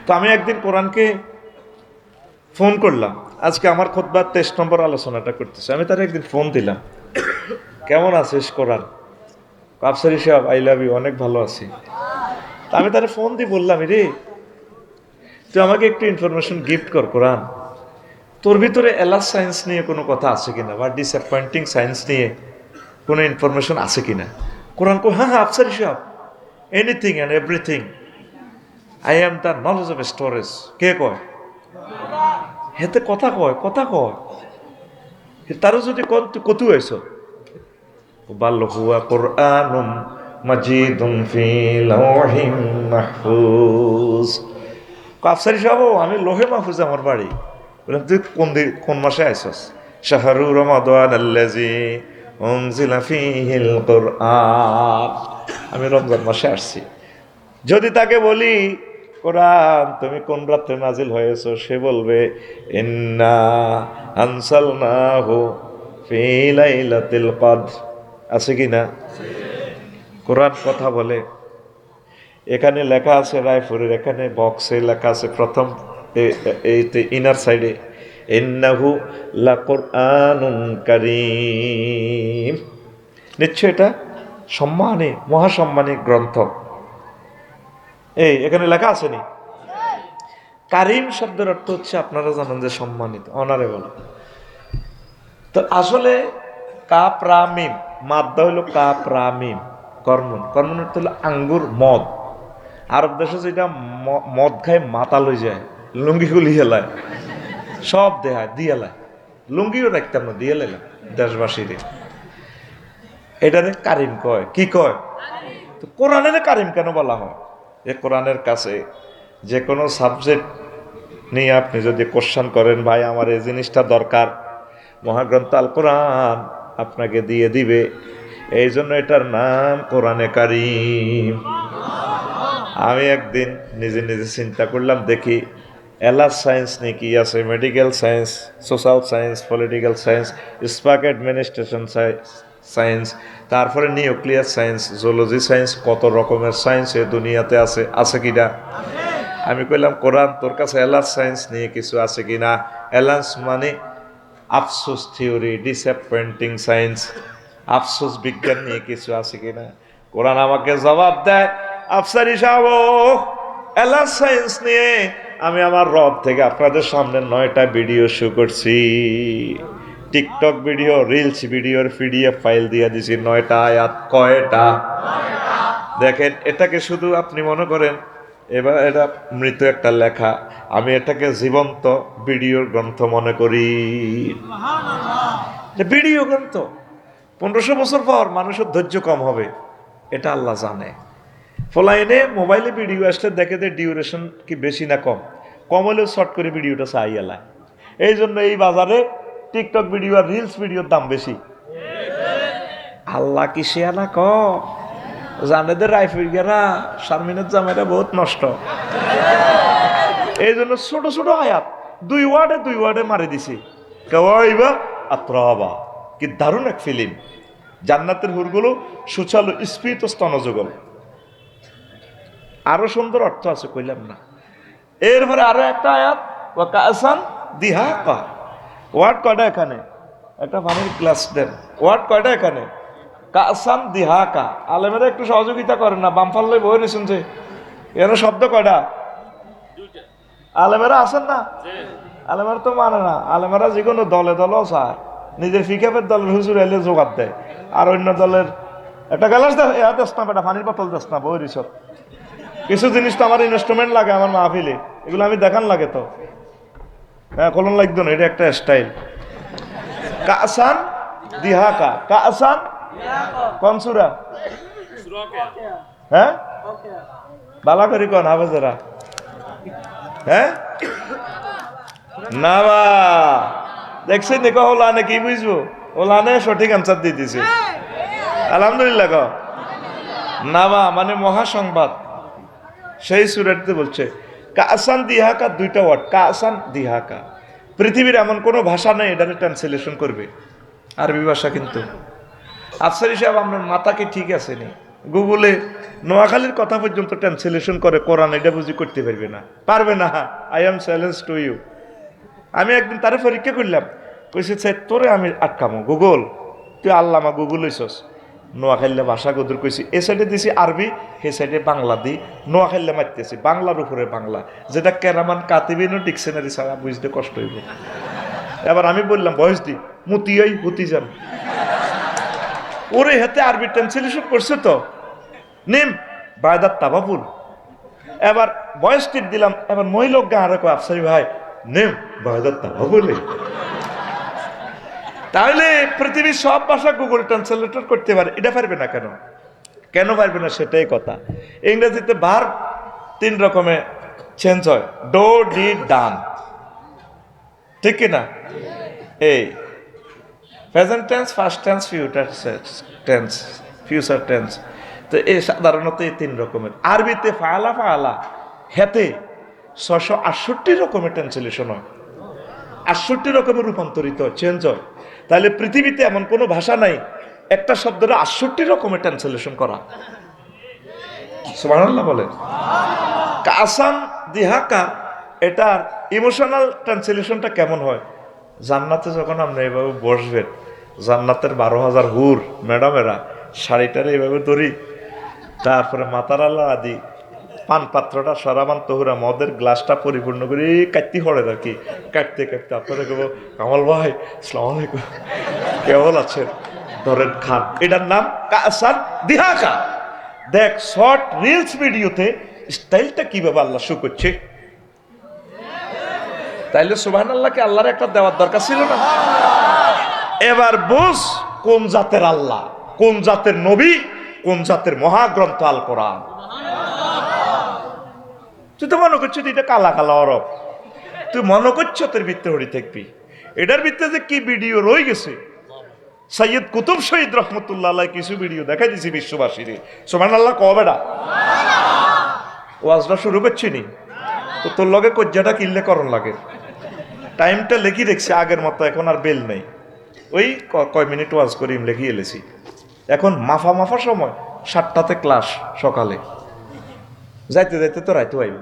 তো আমি একদিন কোরআনকে ফোন করলাম, আজকে আমার খুতবার 23 নম্বর আলোচনাটা করতেছে। আমি তার একদিন ফোন দিলাম, কেমন আছিস কোরআন? আফসারি সাহেব আই লাভ ইউ, অনেক ভালো আছি। আমি তার ফোন দিয়ে বললাম, রে তুই আমাকে একটু ইনফরমেশন গিফট কর কোরআন, তোর ভিতরে এলাস সায়েন্স নিয়ে কোনো কথা আছে কিনা, বা ডিসঅ্যাপয়েন্টিং সায়েন্স নিয়ে কোনো ইনফরমেশন আছে কিনা। কোরআন কো, হ্যাঁ হ্যাঁ আফসারি সাহেব, anything and everything, I am the knowledge of storage. কে কয়? হেতে কথা কয়, কথা কয়। তারও যদি কত হয়েছ, বাল হুয়া কোরআনুম মাজিদুম ফি লাওহিম মাহফুজ। আফসারি সাহেব, আমি লোহে মাহফুজ আমার বাড়ি। বললাম, তুই কোন মাসে আইছস? শাহরু রমাদান আল্লাযী উনজিলা ফীহিল কুরআন। আমি রমজান মাসে আসছি। যদি তাকে বলি কোরআন তুমি কোন রাতে নাজিল হয়েছো, সে বলবে ইন্না আনসালনাহু ফি লাইলাতিল কদর। আছে কি না? কোরআন কথা বলে। এখানে লেখা আছে রায়পুরের, এখানে বক্সে লেখা আছে প্রথম এইতে ইনার সাইডে, ইন্নাহু লাকুরআনুন কারীম। নিশ্চয় এটা সম্মানী, মহাসম্মানী গ্রন্থ। এই এখানে লেখা আসেনি? কারিম শব্দের অর্থ হচ্ছে, আপনারা জানেন যে সম্মানিত, অনারেবল। তো আসলে কাপ রামিম, মাদ্দা হইল কাপ রামিম, কর্মন। কর্মন অর্থ হলো আঙ্গুর, মদ। আরব দেশে যেটা মদ খায় মাতাল হয়ে যায়, লুঙ্গি খুলি হেলায়, সব দেহায় দিয়ে এলায়, লুঙ্গিও রাখতাম না, দিয়ে এলাম দেশবাসীরে। এটারে কারিম কয়। কি কয়? তো কোরআনের কারিম কেন বলা হয়? এ কোরআনের কাছে যে কোনো সাবজেক্ট নিয়ে আপনি যদি কোশ্চেন করেন, ভাই আমার এই জিনিসটা দরকার, মহাগ্রন্থ আল কোরআন আপনাকে দিয়ে দিবে। এই জন্য এটার নাম কোরআনে কারিম। আমি একদিন নিজে নিজে চিন্তা করলাম, দেখি এলাস সায়েন্স নিয়ে কি আছে, medical science, social science, political science, স্পাক অ্যাডমিনিস্ট্রেশন সায়েন্স, তারপরে নিউক্লিয়ার সায়েন্স, জুলজি সায়েন্স, কত রকমের সায়েন্স এ দুনিয়াতে আছে, আছে কিনা? আমি কইলাম, কোরআন তোর কাছে এলাস সায়েন্স নিয়ে কিছু আছে কিনা? এলাস মানে আফসোস থিওরি, ডিসঅ্যাপয়েন্টিং সায়েন্স, আফসোস বিজ্ঞান নিয়ে কিছু আছে কিনা? কোরআন আমাকে জবাব দেয়, আফসারি সাহেব, এলাস সায়েন্স নিয়ে আমি আমার রব থেকে আপনাদের সামনে 9টা ভিডিও শো করছি। টিকটক ভিডিও, রিলস ভিডিওর পিডিএফ ফাইল দিয়ে দিছি, 9টা আয়াত। কয়টা? দেখেন, এটাকে শুধু আপনি মনে করেন এবার এটা মৃত একটা লেখা, আমি এটাকে জীবন্ত ভিডিওর গ্রন্থ মনে করি। ভিডিও গ্রন্থ 1500 বছর পর মানুষের ধৈর্য কম হবে, এটা আল্লাহ জানে। ফলাইনে মোবাইলে ভিডিও আসলে দেখে যে ডিউরেশন কি বেশি না কম, কম হলেও শর্ট করে ভিডিওটা চাই এলায়। এই জন্য এই বাজারে টিকটক ভিডিও আর রিলস ভিডিওর দাম বেশি। আল্লাহ কি সে না ক জানেদের রাইফিলরা শারমিনের জামাইরা বহুত নষ্ট। এই জন্য ছোট ছোট আয়াত 2 ওয়ার্ডে মারি দিছি। কেবা আত্রাবা, কি দারুণ এক ফিল্ম। জান্নাতের হুরগুলো সুচালু স্ফীত স্তনযুগল, আরো সুন্দর অর্থ আছে, কইলাম না। এরপরে আরো একটা আয়াত, ওয়া কাসান দিহাকা। ওয়ার্ড কয়টা এখানে? একটা পানির গ্লাস দেন। ওয়ার্ড কয়টা এখানে? কাসান দিহাকা। আলেমেরা একটু সহযোগিতা করেন না, বামফাল্লাই বই নিয়েছেন যে এখানে শব্দ কয়টা? আলেমেরা আছেন না? আলেমেরা তো মানে না, আলেমেরা যে কোনো দলে দলেও চায়, নিজের ফিকাফের দলের হুজুর এলে জোগাড় দেয়, আর অন্য দলের একটা গ্লাস দেয়, দেস না বেটা, পানির বোতল দেস না, বই রিসর। কিছু জিনিস তো আমার ইনস্ট্রুমেন্ট লাগে আমার মাহফিলে, এগুলো আমি দেখান লাগে তো। হ্যাঁ, কলন লাগতো না, এটা একটা স্টাইল। কাসান দিহাকা, কাসান কনসুরা, হ্যাঁ বালা করি কন হাফেজরা, হ্যাঁ না বা দেখছেন দেখো, ওলানে কি বুঝবো, ওলানে সঠিক আনসার দিয়ে দিছে, আলহামদুলিল্লাহ। নাবা মানে মহাসংবাদ, সেই সুরাটিতে বলছে কাসান দিহাকা, 2টা ওয়ার্ড, কাসান দিহাকা। পৃথিবীর এমন কোনো ভাষা নেই এটাকে ট্রান্সলেশন করবে, আরবি ভাষা। কিন্তু আফসারি সাহেব, আপনার মাথা কি ঠিক আছে নি? গুগলে নোয়াখালীর কথা পর্যন্ত ট্রান্সলেশন করে, কোরআন এটা বুঝি করতে পারবে না। I am challenge to you. আমি একদিন তারে পরীক্ষা করলাম, কইছে তোরে আমি আটকামো, গুগল তুই আল্লামা গুগল হইছস। নোয়াখাইলে ভাষা গদুর কইছি, এ সাইডে দিছি আরবি, সে সাইডে বাংলা দি নোয়াখাইলে মারতেছি, বাংলার উপরে বাংলা, যেটা কেরামান কাতিবিনও ডিকশনারি ছাড়া বুঝতে কষ্ট হইব। এবার আমি বললাম বয়স দি মুতিয়াই হুতি যান, ওরে হাতে আরবি ট্রান্সলেশন করছে তো নিম বায়দার তাবাবুল। এবার বয়স টিপ দিলাম, এবার মহিলোক গা আর আফসারি ভাই নেম বায়দার তাবাবুল। তাহলে পৃথিবীর সব ভাষা গুগল ট্রান্সলেটর করতে পারে, এটা পারবে না কেন? কেন পারবে না সেটাই কথা। ইংরেজিতে ভার্ব 3 রকমে চেঞ্জ হয়, ডো ডিড ডান, ঠিক কিনা? এই present tense, first tense, future tense. তো এই সাধারণত এই 3 রকমের। আরবিতে ফাআলা ফাআলা হেতে 668 রকমের ট্রান্সলেশন হয়, 68 রকমের রূপান্তরিত চেঞ্জ হয়। তাহলে পৃথিবীতে এমন কোনো ভাষা নাই একটা শব্দের 68 রকমের ট্রান্সলেশন করা। সুবহানাল্লাহ বলেন। কাসান দিহাকা, এটার ইমোশনাল ট্রান্সলেশনটা কেমন হয়? জান্নাতে যখন আপনি এইভাবে বসবেন, জান্নাতের 12,000 হুর ম্যাডামেরা শাড়িটারে এইভাবে ধরি, তারপরে মাতার আল্লাহ আদি পান পাত্রটা সরাবান তহুরা মদের গ্লাসটা পরিপূর্ণ করে কাটতে পড়ে আর কি, কাটতে কাটতে আপনারা কেবো কামাল ভাই আসসালামু আলাইকুম কেমন আছেন, ধরেন খান। এটার নাম কাসান দিহাকা। দেখ শর্ট রিলস ভিডিওতে স্টাইলটা কিভাবে আল্লাহ শো করছে। তাইলে সুবহানাল্লাহকে আল্লাহর একটা দেওয়ার দরকার ছিল না? এবার বুঝ কোন জাতের আল্লাহ, কোন জাতের নবী, কোন জাতের মহাগ্রন্থ আল কোরআন। তুই তো মনে করছো এটা কালা কালা অরব, তুই মনে করছো তোর ভিত্তে হরি থাকবি। এটার ভিত্তে যে কি ভিডিও রয়ে গেছে, সৈয়দ কুতুব শহীদ রহমতুল্লাহ আলাইহি কিছু ভিডিও দেখাই দিছি বিশ্ববাসীরে। সুবহানাল্লাহ কবে না ওয়াজটা শুরু করছি নি তো তোর লগে কজ্জাটা কিনলে করণ লাগে। টাইমটা লেখি দেখছি আগের মতো, এখন আর বেল নেই। ওই কয় মিনিট ওয়াজ করি লেখিয়ে এলেছি। এখন মাফা মাফা সময় 7টাতে ক্লাস সকালে, যাইতে যাইতে তো রাইতে আইব।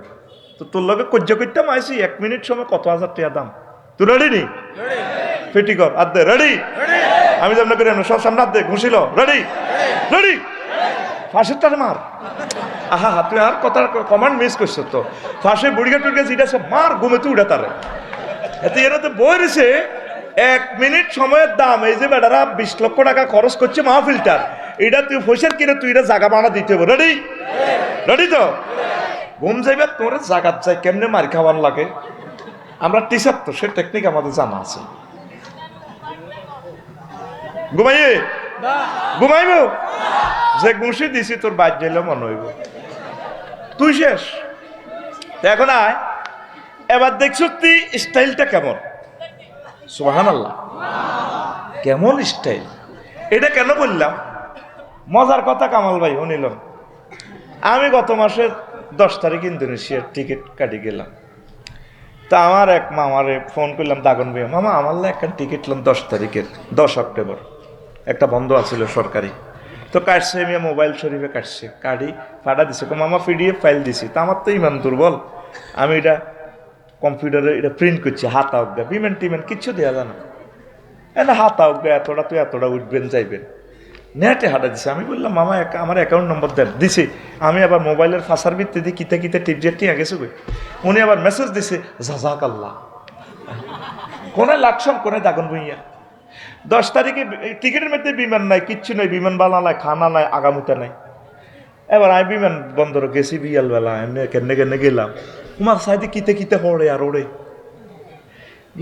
তো তোর লগে কজ্জা করতাম আইসি 1 মিনিট সময় কত হাজার টাকা দাম। তুই রেডি নি? ফিটি কর আর দে রেডি। আমি যেমন করি সব সামনে হাত দে, ঘুষিল রেডি রেডি, ফাঁসের টানে মার। আহা হা, তুই আর কথা কমান্ড মিস করছো তো। ফাঁসে বুড়িগা টুড়িগা জিটা সব মার, ঘুমেতে উঠে তারে। এতে এরাতে বই রয়েছে 1 মিনিট সময়ের দাম। এই যে বেটারা 20 লক্ষ টাকা খরচ করছে মাহফিলটার, এটা তুই পয়সার কিনে তুই এটা জায়গা বানা দিতে হবে। রেডি রেডি তো? ঘুম যাইবে তোর জাগাত যাই কেমনে মার খাওয়ার লাগে। আমরা টিচার তো, সে টেকনিক আমাদের জানা আছে। ঘুমাইয়ে ঘুমাইব, যে ঘুষি দিছি তোর বাদ যাইলে মনে হইব তুই শেষ। এখন আয়, এবার দেখছো তুই স্টাইলটা কেমন। সুবহানাল্লাহ, কেমন স্টাইল। এটা কেন বললাম? মজার কথা কামাল ভাই শুনিল, আমি গত মাসের 10 তারিখ ইন্দোনেশিয়ার টিকিট কাটি গেলাম। তা আমার এক মামারে ফোন করলাম, দাগন ভাই মামা আমার একটা টিকিট নিলাম 10 তারিখের, 10 অক্টোবর, একটা বন্ধ আছিল সরকারি। তো কাটছে, আমি মোবাইল শরীফে কাটছে, কাটি ফাটা দিছে, মামা পিডিএফ ফাইল দিছি। তা আমার তো ইমান দুর্বল, আমি এটা কম্পিউটারে এটা প্রিন্ট করছি, হাতা উঠবে বিমান টিমেন কিচ্ছু দেওয়া যায় না। না হাতা উঠবে এতটা, তুই এতটা উঠবেন যাইবেন, নেটে হাঁটা দিছে। আমি বললাম মামা আমার অ্যাকাউন্ট নম্বর দেন, দিছি। আমি আবার মোবাইলের ফাঁসার ভিত্তিতে কিতে কিতে টিপজেট টিয়া গেছে। উনি আবার মেসেজ দিছে জাজাক আল্লাহ, কোনে লাকসম কোনে দাগন ভুইয়া। 10 তারিখে টিকিটের মধ্যে বিমান নাই, কিচ্ছু নাই, বিমান বালা নাই, খানা নাই, আগামুতা নাই। এবার আমি বিমান বন্দর গেছি বিয়ালবেলা, এমনি কেনে কেনে গেলাম, তোমার সাইডে কিতে কিতে হড়ে আর ওড়ে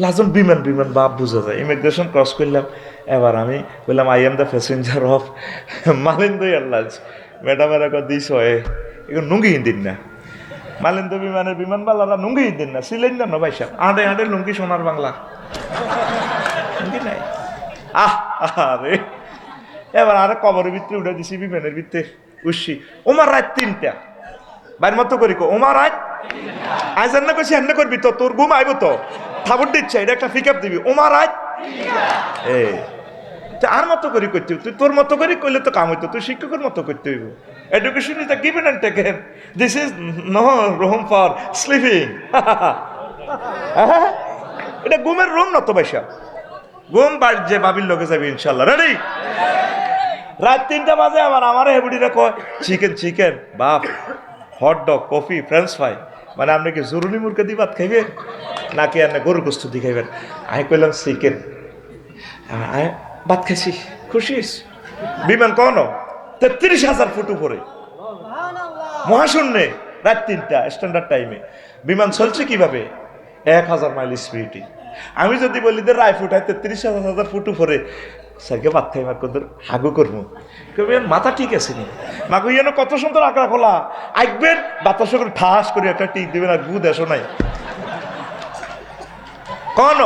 লাজন বিমান বিমান বাপ বুঝা যায়। ইমিগ্রেশন ক্রস করলাম। এবার আমি বললাম I am the passenger of Malindo airlines. ম্যাডামের একবার দিস হয় এগুলো নুঙ্গি দিন না, মালিন্দো বিমানের বিমানবালারা নুঙ্গি দিন না, ছিলেন না ভাইসা আঁটে আঁটে লুঙ্গি সোনার বাংলা লুঙ্গি নাই। আরে এবার আরে কবরের ভিতরে উঠে দিছি, বিমানের ভিতরে উঠছি। ওমার রাত 3টা বাইর মতো করি কো, ওমার রাত আজ রান্না করছি রান্না করবি তো, তোর ঘুম আইব তো, থাবর দিচ্ছে এটা একটা পিক আপ দিবি। ওমার রাত তুই আর মতো করে করতে হইব, তুই তোর মতো করে করলে তো কাম হইতো, তুই শিক্ষকের মতো করতে হইব। Education is the given and taken, this is no room for sleeping. এটা ঘুমের রুম না তো পয়সা, ঘুম বাড়ছে বাবির লোকে যাবি ইনশাল্লাহ। রেডি? রাত 3টা বাজে আমার হেবুডিরা কয় চিকেন চিকেন বাপ, hot dog, coffee, French fry, মানে আপনি কি জরুরি মুরগি দিয়ে ভাত খাইবেন নাকি আপনি গরুর গোস্ত দিয়ে খাইবেন? আমি কইলাম চিকেন। আমি ভাত খাইছি, খুশি। বিমান কন 33,000 ফুট উপরে মহাশূন্যে, রাত 3টা স্ট্যান্ডার্ড টাইমে বিমান চলছে কিভাবে? 1000 মাইল স্পিডে। আমি যদি বলি যে রায় ফুটায় 33,000 ফুট উপরে, স্যারকে ভাত খাই মার কত হাগু করবো, মাথা ঠিক আছে নি মাকে যেন কত সুন্দর আঁকড়া খোলা আঁকবেন, বাতাস করে ঠাস করে একটা টিক দিবেন আর গু দেশো নাই কন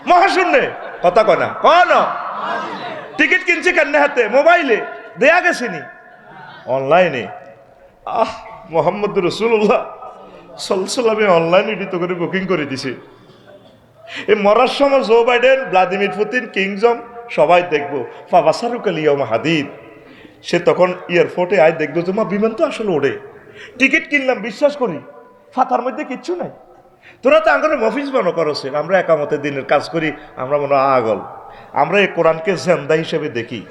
মহাশূন্যে কথা কনা কন। টিকিট কিনছে কেন হাতে? মোবাইলে দেয়া গেছেনি, অনলাইনে। মোহাম্মদ রসুল্লাহ সাল্লাল্লাহু অনলাইনে তো করে বুকিং করে দিছে। এই মরার সময় জো বাইডেন, ভ্লাদিমির পুতিন, কিংজম সবাই দেখবো ফাবাসারুকালিয়ম হাদিদ। সে তখন এয়ারপোর্টে আয় দেখবো যে মা বিমান তো আসলে ওড়ে, টিকিট কিনলাম বিশ্বাস করি, ফাতার মধ্যে কিচ্ছু নাই। তোরা তো আঙ্গনে মফিজ মনে করছেন, আমরা একামতের দিনের কাজ করি, আমরা মনে আগল। আমরা এই কোরআনকে জেন্দা হিসেবে দেখি,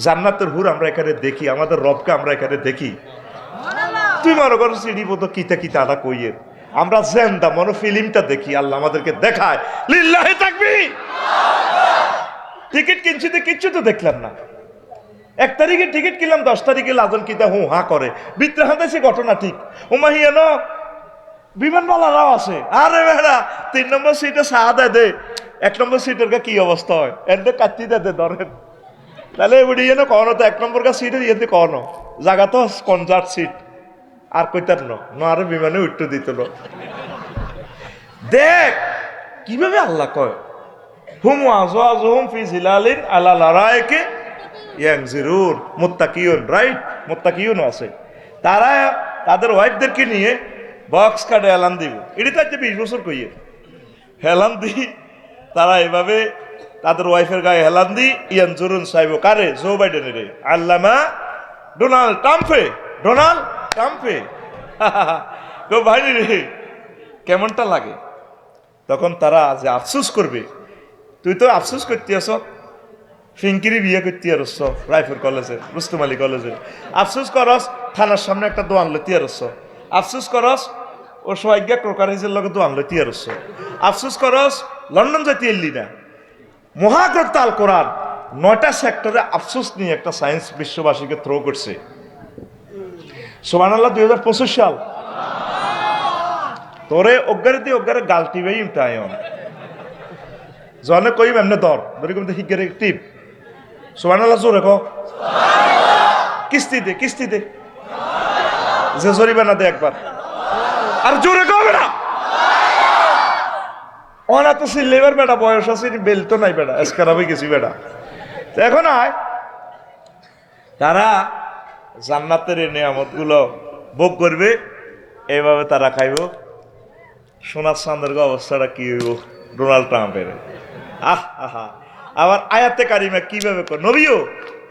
জান্নাতের হুর আমরা এখানে দেখি, আমাদের রবকে আমরা এখানে দেখি। তুই মনে করো সিডি মতো কিতা কিতা আদা কইয়ের, আমরা জেন্দা মনে ফিল্মটা দেখি, আল্লাহ আমাদেরকে দেখায়। লিল্লাহি তাকবীর। টিকিট কিনছি তো কিচ্ছু তো দেখলাম না। 1 তারিখে টিকিট কিনলাম, 10 তারিখে লাজন কিতা হু হা করে বিদ্রে হাতে ঘটনা ঠিক। উমাহিয়ান বিমানবালারাও আছে, আরে বেড়া 3 নম্বর সিটে চা দে 1 নম্বর সিটের কি অবস্থা হয়, এর কাটি দে ধরেন তাহলে এবারে ইয়ে কখনো তো 1 নম্বর সিটে ইয়েতে কখনো জায়গা তো কনজার্ট সিট আর কইতার আরো বিমানে উঠতে দিত না। দেখ কিভাবে আল্লাহ কয় হুম আজওয়াজুহুম ফি জিলালিন আলা লারাইকি ইয়ানজিরুন, মুত্তাকিউন, রাইট? মুত্তাকিউন আছে, তারা তাদের ওয়াইফদেরকে নিয়ে বক্স কার্ডে এলান দিব। এটি তো আজকে 20 বছর কইয়ে হেলান দি, তারা এভাবে তাদের ওয়াইফের গায়ে হেলান দি ইয়ানজুরুন সাহেব কারে? জো বাইডেনের আল্লামা ডোনাল্ড ট্রাম্পে, ডোনাল্ড ট্রাম্পে। গো ভাই রে কেমনটা লাগে? তখন তারা যে আফসোস করবে, তুই তো আফসোস করতে আস ফিঙ্কিরি বিয়ে করতে আসছ রাইফেল কলেজে, রুস্তম আলী কলেজে, আফসোস করস থানার সামনে একটা দোয়ান লইতে আসছ, আফসোস করস ও সোয়াজ্ঞা ক্রোকারেজের লগে দোয়ান লইতে আসছ, আফসোস করস লন্ডন যেতে এলি না। মহাগ্রন্থ আল কোরআন 9টা সেক্টরে আফসোস নিয়ে একটা সায়েন্স বিশ্ববাসীকে থ্রো করছে। সুবহানাল্লাহ। 2025 সাল তোরে অজ্ঞারে দিয়ে অজ্ঞারে গালটি ভাই ইমতায়ন জনে কইম এমনি ধরে কম হিগের টিপ। সুবহানাল্লাহ জোরে কো, কিস্তি দে কিস্তি দে, যে জরিমানা দে একবার, আর জোরে কবে না অনা তো সিলেবার বেটা, বয়স আছে বেল তো নাই বেটা, এসকার হবে গেছি বেটা। এখন আয় তারা জান্নাতের এই নিয়ামতগুলো ভোগ করবে, এইভাবে তারা খাইব। সোনার চাঁদের অবস্থাটা কি হইব ডোনাল্ড ট্রাম্পের? আহা আবার আয়াতে কারিমা কিভাবে কর নবীও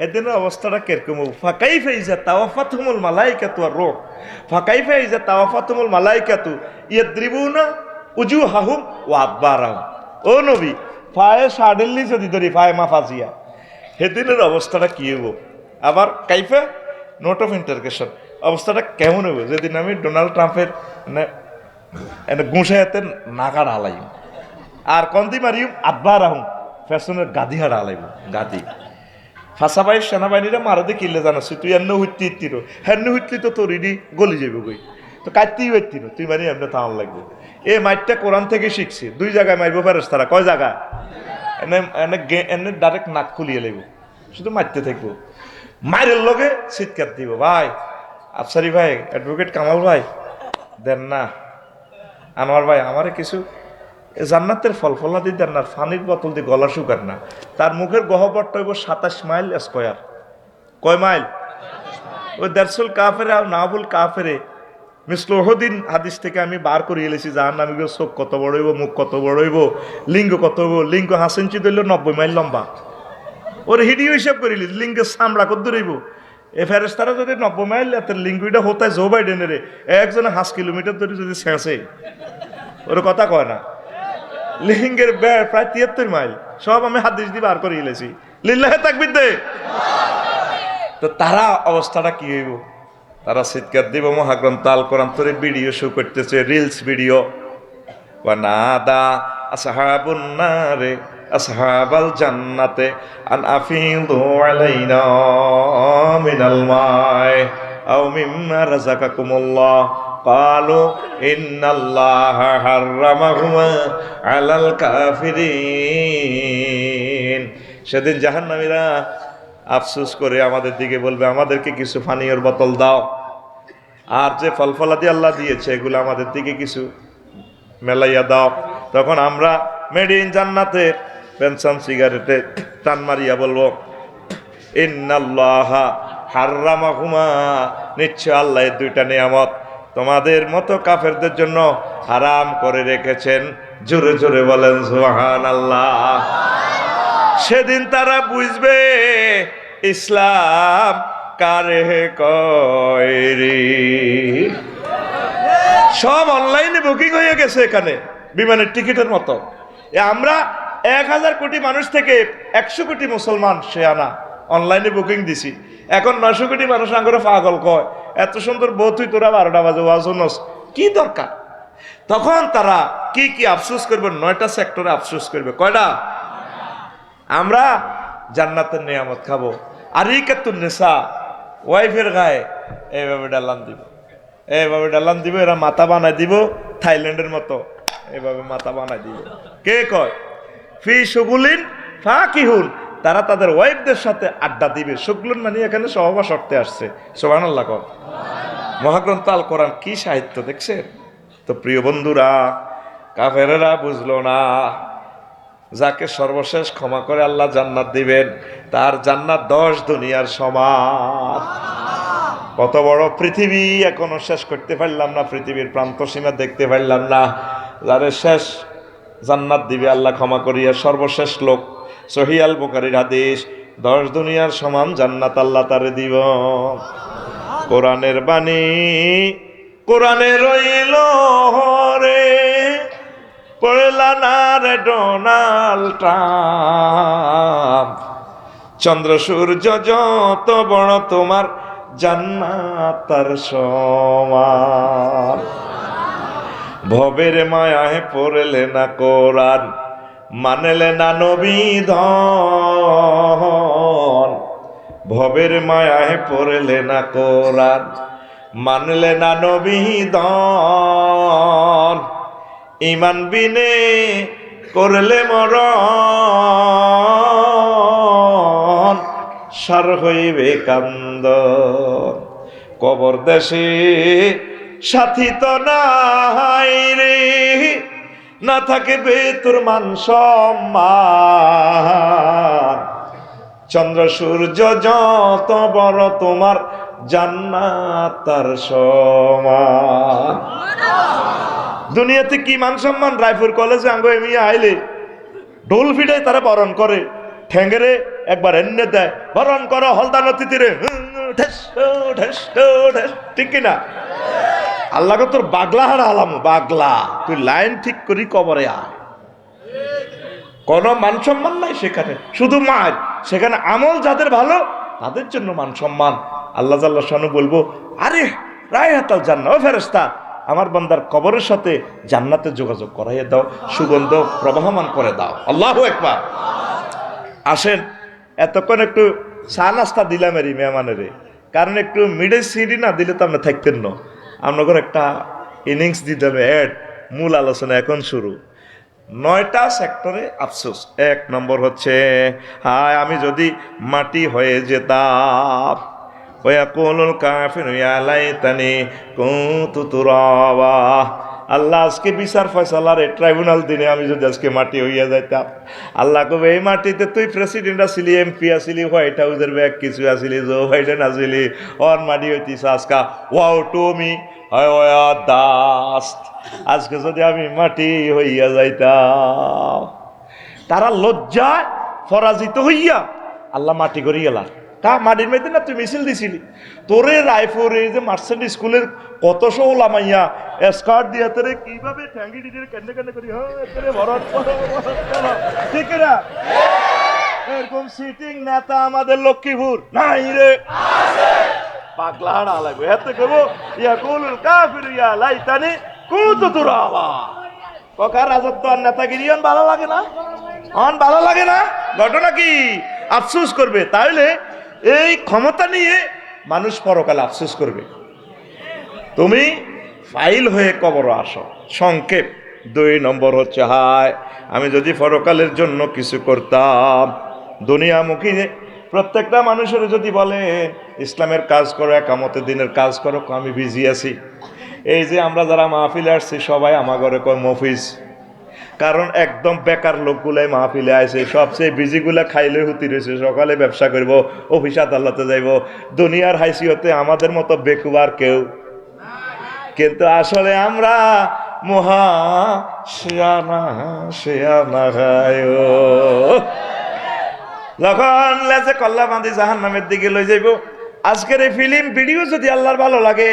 এদিনের অবস্থাটা কিরকম? ফাঁকাই ফেইজা তাওয়াফাতুমুল মালাইকাতু আর রূহ, ফাঁকাই ফেইজা তাওয়াফাতুমুল মালাইকাতু ইয়াদরিবুনা উজুহাহুম ওয়া আদবারাহুম। ও নবী ফায়ে সাডেললি যদি ধরি ফায়ে মাফাজিয়া, সেদিনের অবস্থাটা কি হইব? আবার কাইফা নোট অফ ইন্টারগেশন, অবস্থাটা কেমন হইব যেদিন আমি ডোনাল্ড ট্রাম্পের গুঁসাইতে নাগার হালাই আর কন্দি মারিম আদবার আহুম ফ্যাশনের গাদি হাড়া হালাইব। গাদি ফাঁসাবাই সেনাবাহিনীরা মারাতে কিনলে জানাচ্ছি, তুই এন্ন হুইতি ইত্তির হেন্ন হুইতলি তো তোর ইডি গলি যাইব গই, তো কাটতেই হইতির তুই মারি এমনি তাহন লাগবে। এ মাইটটা কোরআন থেকে শিখছি, 2 জায়গায় মারবো ফেরেস তারা, কয় জায়গায়? এনে এনে এনে ডাইরেক্ট নাক খুলিয়ে লাগব, শুধু মারতে থাকবো, মায়ের লগে চিৎকার দিব, ভাই আফসারি ভাই, অ্যাডভোকেট কামাল ভাই দেন না, আনোয়ার ভাই আমারে কিছু জান্নাতের ফল ফলাদি দেন না, পানির বোতল দিয়ে গলা শুকান না। তার মুখের গহ্বরটা হইব 27 মাইল স্কোয়ার। কয় মাইল? ওই দেড়শোল কাফেরে আর নাবুল কাফেরে মিসলহদিন হাদিস থেকে আমি বার করে এলেছি, জাহান্নামীর চোখ কত বড় হইব, মুখ কত বড় হইব, লিঙ্গ কত হইব। লিঙ্গ 5 ইঞ্চি ধরল 90 মাইল লম্বা, ওর হিডিও হিসাব করিলি লিঙ্গের সামড়া কত দূর হইব এ ফেরেস্তারা যদি 90 মাইল এত লিঙ্গুইটা হতায় জো বাইডেনের একজনে 5 কিলোমিটার ধরে যদি শেষে ওর কথা কয় না লিঙ্গের প্রায় 73 মাইল সব আমি হাদিস দিয়ে বার করে গেলেছি লিল্লাহে তাকবীর দে তো তারা অবস্থাটা কি হইব তারা চিৎকার দিব মহাগ্রন্থ আল কোরআন তোরে ভিডিও শো করতেছে রিলস ভিডিও ওয়ানাদা আসহাবুন নারে আসহাবাল জান্নাতে আন আফিদু আলাইনা মিনাল মাই আও মিম্মা রাযাকাকুমুল্লাহ ক্বালু ইন্নাল্লাহা হাররামাহুমা আলাল কাফিরিন সেদিন জাহান্নামীরা আফসোস করে আমাদের দিকে বলবে আমাদেরকে কিছু পানীয়র বোতল দাও আর যে ফলফলাদি আল্লাহ দিয়েছে এগুলো আমাদের দিকে কিছু মেলাইয়া দাও তখন আমরা মেড ইন জান্নাতে পেনশন সিগারেটে টান মারিয়া বলবো ইন্নাল্লাহা হাররামাহুমা নিশ্চয় আল্লাহ এই দুইটা নিয়ামত তোমাদের মতো কাফেরদের জন্য হারাম করে রেখেছেন জোরে জোরে বলেন সুবহানাল্লাহ সেদিন তারা বুঝবে ইসলাম কারে কয়রি সব অনলাইনে বুকিং হয়ে গেছে এখানে বিমানের টিকিটের মতো আমরা 1000 কোটি মানুষ থেকে 100 কোটি মুসলমান সে আনা অনলাইনে বুকিং দিছি এখন 900 কোটি মানুষ আঙ্গরে পাগল কয় এত সুন্দর বউ তুই তোরা 12টা বাজে ওয়াজনস কি দরকার তখন তারা কি কি আফসোস করবে 9টা সেক্টরে আফসোস করবে কয়টা আমরা জান্নাতের নিয়ামত খাবো আর ইকাতুন নিসা ওয়াইফের গায়ে এইভাবে ডালান দিব এরা মাথা বানাই দিব থাইল্যান্ডের মতো এভাবে মাথা বানাই দিব কে কয় ফি শুগুলিন ফাকিহুন তারা তাদের ওয়াইফদের সাথে আড্ডা দিবে শুগুলিন মানে এখানে সহবাস অর্থে আসছে সুবহানাল্লাহ কর মহাগ্রন্থ আল কোরআন কি সাহিত্য দেখছেন তো প্রিয় বন্ধুরা কাফেরেরা বুঝলো না যাকে সর্বশেষ ক্ষমা করে আল্লাহ জান্নাত দিবেন তার জান্নাত 10 দুনিয়ার সমান কত বড় পৃথিবী এখনো শেষ করতে পারলাম না পৃথিবীর প্রান্ত সীমা দেখতে পারলাম না যারে শেষ জান্নাত দিবে আল্লাহ ক্ষমা করিয়া সর্বশেষ লোক সহিহ আল বুখারীর হাদিস 10 দুনিয়ার সমান জান্নাত আল্লাহ তারে দিব কোরআনের বাণী কোরআনে রইল রে পড়লা না রে ডোনাল্ড ট্রাম্প চন্দ্র সূর্য যত বড় তোমার জান্নাত তার সমান ভবের মায়ায় পড়লে না কোরআন মানলে না নবী ধন ভবের মায়ায় পড়লে না কোরআন মানলে না নবী ধন ইমান বিনে করলে মরণ সার হইবে কান্দ কবর দেশে সাথী তো নাই রে না থাকিবে তোর মান সম্মান চন্দ্র সূর্য যত বড় তোমার জান্নাত তার সমান দুনিয়াতে কি মান সম্মান রায়পুর কলেজে আঙ্গ এমিয়া আইলে ঢোল ফিডে তারা বরণ করে ঠেঙ্গেরে একবার এনে দেয় বরণ করো হলদা নদীতে ঠিক কিনা আল্লাহ তোর বাগলা হারা আলাম বাগলা তুই লাইন ঠিক করি কবরে আয় কোন মান সম্মান নাই সেখানে শুধু মার সেখানে আমল যাদের ভালো তাদের জন্য মান সম্মান আল্লাহ জাল্লাহ শানু বলবো আরে রায়হাতাল জান্নাত ও ফেরেশতা আমার বান্দার কবরের সাথে জান্নাতে যোগাযোগ করাইয়ে দাও সুগন্ধ প্রবাহমান করে দাও আল্লাহু আকবার আসেন এতক্ষণ একটু চা নাস্তা দিলাম এরই মেহমানেরে কারণ একটু মিডে সিডি না দিলে তো আমরা থাকতেন না আপনাদের একটা ইনিংস দিতাম অ্যাড মূল আলোচনা এখন শুরু 9টা সেক্টরে আফসোস 1 নম্বর হচ্ছে হায় আমি যদি মাটি হয়ে যেতাম ওয়াকুলুল কাফিরু ইয়া লাইতানি কুনতু তুরাবা আল্লাহ আজকে বিচার ফয়সালার ট্রাইব্যুনাল দিনে আমি যদি আজকে মাটি হইয়া যাইতাম আল্লাহ কবে এই মাটিতে তুই প্রেসিডেন্ট আসিলি এমপি আসিলি হোয়াইট হাউসের ব্যাগ কিছু আসিলি জো বাইডেন আসিলি ওর মাটি হইতিস আজকা ওয়াও টু মি দাস আজকে যদি আমি মাটি হইয়া যাইতাম তারা লজ্জায় পরাজিত হইয়া আল্লাহ মাটি করি গেলার কা মাটির মধ্যে না তুই মিছিল দিছিলি তোরে রায়পুরে যে মার্চেন্ট স্কুলের কত শো লামাইয়া স্কার্ট দিয়া তোরে কিভাবে ঠ্যাঙ্গি ডিটের কেন্দ্রে কেন্দ্রে করি হ্যাঁ তোরে ভরত ঠিক না এরকম সিটিং নেতা আমাদের লক্ষ্মীপুর নাই রে পাগলা হাড়া লাগবে এতে কেবো ইয়া কুলুল কাফির ইয়া লাইতানি কুনতু তুরাবা ককা রাজত্ব আর নেতাগিরি ভালো লাগে না ভালো লাগে না ঘটনা কি আফসোস করবে তাহলে এই ক্ষমতা নিয়ে মানুষ পরকালে আফসোস করবে তুমি ফাইল হয়ে কবর আসো সংক্ষেপ 2 নম্বর হচ্ছে হায় আমি যদি পরকালের জন্য কিছু করতাম দুনিয়ামুখী প্রত্যেকটা মানুষের যদি বলে ইসলামের কাজ করো একামতের দিনের কাজ করো আমি বিজি আছি এই যে আমরা যারা মাহফিলে আসছি সবাই আমার ঘরে কয় মফিজ কারণ একদম বেকার লোকগুলাই মাহফিলে আসে সবচেয়ে বিজিগুলা খাইলে হুতি রয়েছে সকালে ব্যবসা করব অফিস আদালতে যাইব দুনিয়ার হাইসিয়তে আমাদের মতো বেকুবার কেউ কিন্তু আসলে আমরা মহা শিয়ানা শিয়ানা যখন লেজে কল্লা বাঁধি জাহান্নামের দিকে লই যাইব আজকের এই ফিল্ম ভিডিও যদি আল্লাহর ভালো লাগে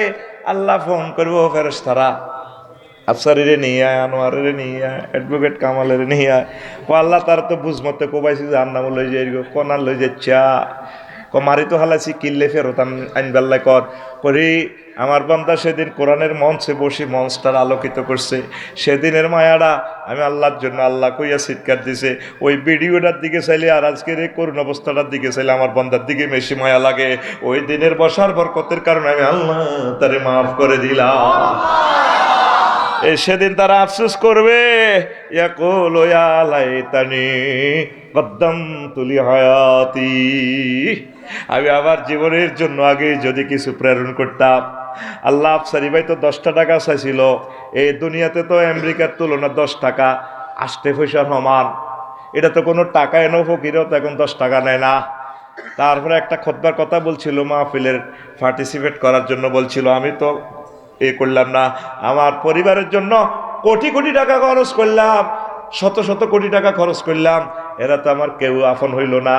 আল্লাহ ফোন করবো ফেরেশতারা আফসারিরে নিয়ে আয় আনোয়ারে নিয়ে আয় অ্যাডভোকেট কামালের নিয়ে আয় ও আল্লাহ তার তো বুঝমতে কোবাইছি জাহান্নাম লই যাই কোনার লই যাচ্ছা মারি তো হালাইছি কিল্লে ফেরত আইনবাল্লাই করি আমার বান্দা সেদিন কোরআনের মঞ্চে বসে মঞ্চটার আলোকিত করছে সেদিনের মায়াটা আমি আল্লাহর জন্য আল্লাহ কইয়া চিৎকার দিছে ওই ভিডিওটার দিকে চাইলে আর আজকের এই করুণ অবস্থাটার দিকে চাইলে আমার বান্দার দিকে বেশি মায়া লাগে ওই দিনের বসার বরকতের কারণে আমি আল্লাহ তারে মাফ করে দিলাম সেদিন তারা আফসোস করবে ইয়াকুল ইয়া লাইতানি কদ্দামতু লিহায়াতি আমি আবার জীবনের জন্য আগে যদি কিছু প্রেরণ করতাম আল্লাহ আফসারি ভাই তো 10 টাকা চাইছিল এই দুনিয়াতে তো আমেরিকার তুলনা 10 টাকা 8 পয়সার সমান এটা তো কোনো টাকা এনেও ফকিরও তো এখন 10 টাকা নেয় না তারপরে একটা খুতবার কথা বলছিল মাহফিলের পার্টিসিপেট করার জন্য বলছিল আমি তো করলাম না আমার পরিবারের জন্য কোটি কোটি টাকা খরচ করলাম শত শত কোটি টাকা খরচ করলাম এরা তো আমার কেউ আপন হইল না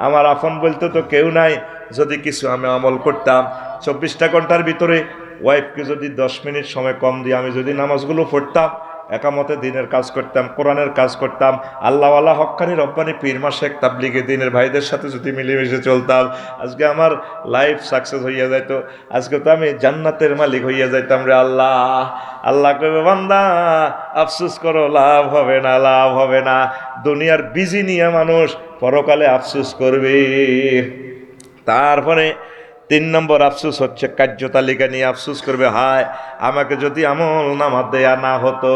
আমার আপন বলতে তো কেউ নাই যদি কিছু আমি আমল করতাম 24টা ঘন্টার ভিতরে ওয়াইফকে যদি 10 মিনিট সময় কম দিয়ে আমি যদি নামাজগুলো পড়তাম একামতে দিনের কাজ করতাম কোরআনের কাজ করতাম আল্লাহওয়ালা হক্কানি রব্বানি পীর মাশেক তাবলিগে দিনের ভাইদের সাথে যদি মিলেমিশে চলতাম আজকে আমার লাইফ সাকসেস হইয়া যাইত আজকে তো আমি জান্নাতের মালিক হইয়া যাইতাম রে আল্লাহ আল্লাহ কইবে বান্দা আফসোস করো লাভ হবে না লাভ হবে না দুনিয়ার বিজি নিয়ে মানুষ পরকালে আফসোস করবে তারপরে 3 নম্বর আফসোস হচ্ছে কার্যতালিকা নিয়ে আফসোস করবে হায় আমাকে যদি আমল নামা দেয়া না হতো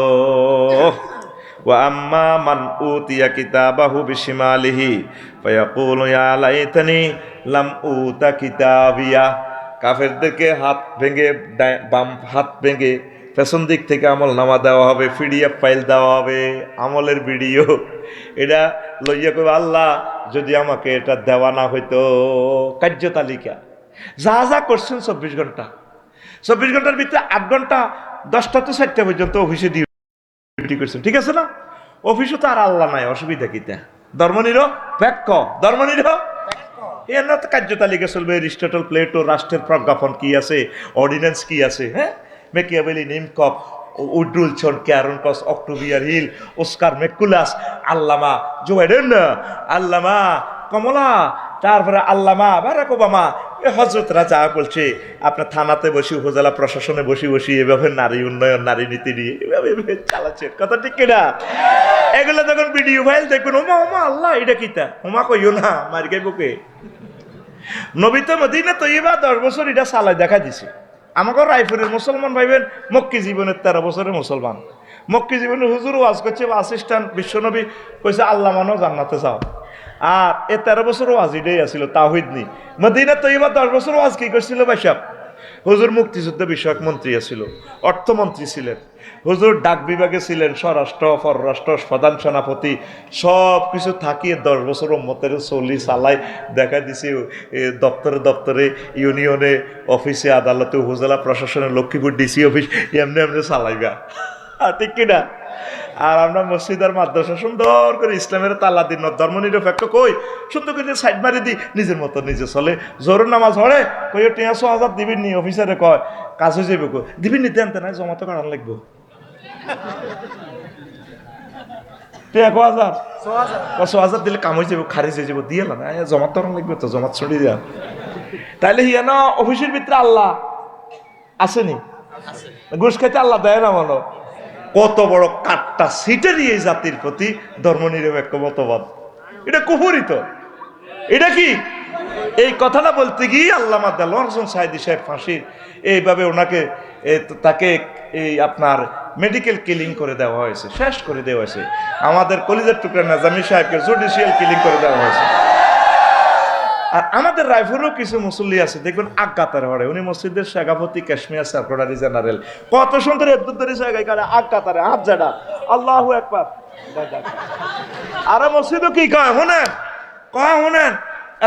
ওয়া আম্মা মান উতিয়া কিতাবাহু বিশিমালিহি ফায়াকুলু ইয়া লাইতানি লাম উতা কিতাবিয়া কাফেরদেরকে হাত ভেঙে বাম হাত ভেঙে পেছন দিক থেকে আমল নামা দেওয়া হবে পিডিএফ ফাইল দেওয়া হবে আমলের ভিডিও এটা লইয়া কইবে আল্লাহ যদি আমাকে এটা দেওয়া না হইতো কার্যতালিকা যা যা করছেন 24 ঘন্টার ভিতরে 8 ঘন্টা 10টা তো 4টা পর্যন্ত অফিসে ডিউটি করছেন ঠিক আছে না অফিসে তো আর আল্লাহ নাই অসুবিধা কিতা ধর্মনির ব্যাক্য ধর্মনির এর না তো কার্যতালিকা চলবে এরিস্টটল প্লেটো রাষ্ট্রের প্রজ্ঞাপন কি আছে অর্ডিন্যান্স কি আছে হ্যাঁ মেকিয়াভেলি নিমকক উড্রুল ছন ক্যারন কস অক্টোভিয়ার হিল ওস্কার মেকুলাস আল্লামা জো বাইডেন আল্লামা কমলা তারপরে আল্লামা বারাক ওবামা হজরতরা যা বলছে আপনার থানাতে বসে উপজেলা প্রশাসনে বসে এভাবে নারী উন্নয়ন নারী নীতি নিয়ে এভাবে চালাচ্ছে কথা ঠিক কিনা এগুলো যখন ভিডিও ফাইল দেখবেন ওমা ওমা আল্লাহ এটা কিতা ওমা কইও না মারি গাইবকে নবী তো মদিনা তৈবা 10 বছর এটা চালাই দেখা দিছে আমাকে রায়পুরের মুসলমান ভাইবেন মক্কি জীবনের 13 বছরের মুসলমান মক্কি জীবনের হুজুর ওয়াজ করছে আসিস্ট্যান্ট বিশ্বনবী কইছে আল্লাহ মানো জান্নাতে যাও আর এ 13 বছর ওয়াজ এটাই আসছিল তাওহীদ নি মদিনা তৈবা 10 বছর ওয়াজ কি করছিল ভাই সাহেব হুজুর মুক্তিযুদ্ধ বিষয়ক মন্ত্রী ছিল অর্থমন্ত্রী ছিলেন হুজুর ডাক বিভাগে ছিলেন স্বরাষ্ট্র পররাষ্ট্র প্রধান সেনাপতি সব কিছু থাকিয়ে 10 বছর উম্মতের চলি চালাই দেখা দিছে দপ্তরে ইউনিয়নে অফিসে আদালতে উপজেলা প্রশাসনে লক্ষ্মীপুর ডিসি অফিস এমনি চালাইবা ঠিক কিনা আর আমরা মসজিদ আর মাদ্রাসা সুন্দর করে ইসলামের তালা দিন ধর্ম নিরপেক্ষ কই সুন্দর করে সাইড মারি দিই, নিজের মতো নিজে চলে। জোরের নামাজ হরে কই 300,000 দিবেন নি, অফিসারে কয় কাজ হয়ে যাবে, দিবেন নি, দেন না, জমা তো কারণ লাগবো 1,000 দিলে কাম হয়ে যাবো, খারিজ হয়ে যাবো, দিয়ে না জমা তো লাগবে, তো জমা ছড়িয়ে দেওয়া। তাইলে হিয়া না অফিসের ভিতরে আল্লাহ আসেনি, ঘুষ খাইতে আল্লাহ দেয় না মানো। কত বড় কাটটা সিটেরই এই জাতির প্রতি ধর্ম নিরপেক্ষ মতবাদ, এটা কুফরিত। এটা কি এই কথাটা বলতে গিয়ে আল্লামা দেলোয়ার হোসেন সাঈদী সাহেব ফাঁসির এইভাবে ওনাকে তাকে এই আপনার মেডিকেল কিলিং করে দেওয়া হয়েছে, শেষ করে দেওয়া হয়েছে। আমাদের কলিজার টুকরা নাজামি সাহেবকে জুডিশিয়াল কিলিং করে দেওয়া হয়েছে। আর আমাদের রায়পুরেও কিছু মুসল্লি আছে দেখবেন আজ্ঞাতার হরে, উনি মসজিদের সভাপতি কাশ্মীর সেক্রেটারি জেনারেল, কত সুন্দর এদ্দুরি জায়গায় কারে আজ্ঞাতারে হাত জাডা আল্লাহু আকবার। আর মসজিদও কি কয় শুনেন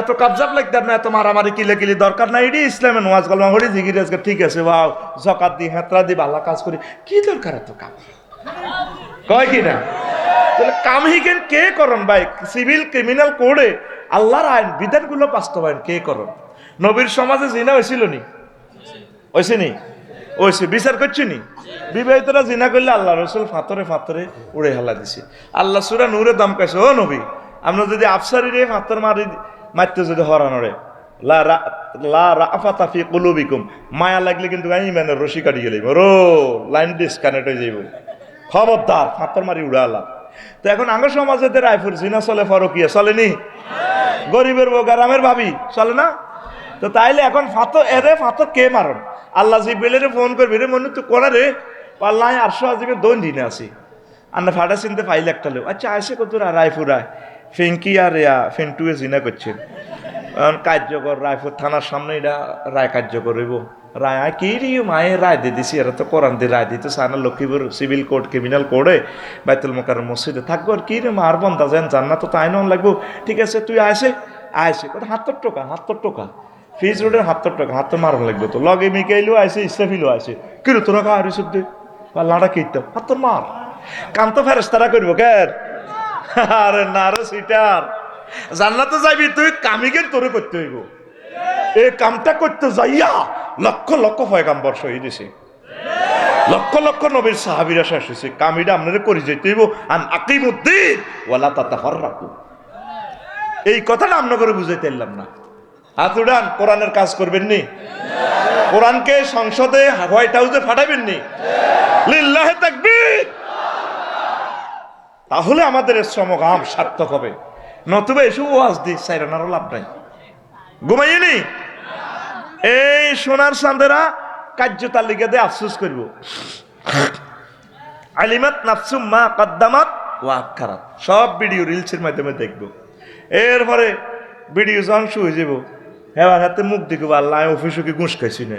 এত কাবজাব লাগতাম না, এত মারামারি কিলে দরকার নাই, এটি ইসলামের ওয়াজ গলমা হরি জিগির আজকে ঠিক আছে, বাও জকাত দি হেতরা দি ভালো কাজ করি, কি দরকার এত কাম কয় কি না? তাহলে কাম হিকেন কে করন ভাই? সিভিল ক্রিমিনাল কোডে আল্লাহর আইন বিধানগুলো বাস্তবায়ন কে করন? নবীর সমাজে জিনা হয়েছিল নি? হয়েছে, বিচার করছি নি? বিবাহিতরা জিনা করলে আল্লাহ রসুল ফাতরে উড়ে হেলা দিছে। আল্লাহ সূরা নূরে দাম কাছে, ও নবী আমরা যদি আফসারি রে ফাতর মারতে যদি হরানরে লা রাফাতা ফি কুলুবিকুম, মায়া লাগলে কিন্তু ইমানের রশি কাটিয়ে লইব, রো লাইন ডিসকানেক্ট হয়ে যাইব, খবরদার ফাতর মারি উড়ালা। তো এখন আঙ্গ সমাজে রায়পুর জিনা চলে, ফরকিয়া চলেনি, গরিবের বউ গ্রামের ভাবি চলে না। তো তাইলে এখন ফাতর কে মারন? আল্লাহ জিব্রাইলের ফোন করবি, রে মনে তুই কোনা রে পাল্লাই 800 আজিবে 2 দিনে আছি, আন্না ফাটা চিনতে পাইলে একটা লোক, আচ্ছা আসে কত রায়পুরায় ফেঙ্কি আর ফেন্টুয়ে জিনা করছেন, কার্যকর রায়পুর থানার সামনে এটা রায় কার্যকর হইব। রায় কি রে মায়ের রায় দিয়ে দিছি, এরা তো কোরআন দিয়ে রায় দিতে চায় না, লক্ষ্মীপুর সিভিল কোর্ট ক্রিমিনাল কোর্টে বাইতুল মোকাররম মসজিদে থাকবো, আর কি রে মার বন্ধা যেন জান্নাত তো আইন লাগবো, ঠিক আছে তুই আইসে কত 70 টাকা ফিজ রোডের 70 টাকা, হাত মারণ লাগবে তো, লগে মিকাইলেও আইসে, ইসরাফিলও আইসে, কিরে তোরা কা হারিস লাড়া কিতাম হাত মার, কাম তো ফেরেশতারা করবো কেন? আরে না রে সিটার, জান্নাতে যাইবি তুই, কামি কেন তোরে করতে হইব, এই কামটা করতে যাইয়া লক্ষ লক্ষ পয়গাম্বর শহীদ হয়েছে, লক্ষ নবীর সাহাবীরা শেষ হয়েছে, কামিটা আপনারা করে যেতে হইব, আন আকিমুদ্দিন ওয়ালা তাতাফাররাকু। এই কথাটা আমরা করে বুঝাইতে পারলাম না। হাত উড়ান, কোরআনের কাজ করবেন নি, কোরআনকে সংসদে হোয়াইট হাউসে ফাটাবেন নি, লিল্লাহে তাকবীর, তাহলে আমাদের শ্রমঘাম সার্থক হবে। নতুবা এসব ওয়াজ দি সাইরানারও লাভ নাই, ঘুমাইনি। এই সোনার চাঁদেরা কার্য তালিকাতে আফসোস করব, আলিমাত নাফসুম মা কদ্দামাত ওয়া আখারাত, সব ভিডিও রিলসের মাধ্যমে দেখবো। এরপরে ভিডিও যখন শুয়ে যাব, এবার হাতে মুখ দেখবো, আল্লাহ অফিসে কি ঘুষ খাইছি না,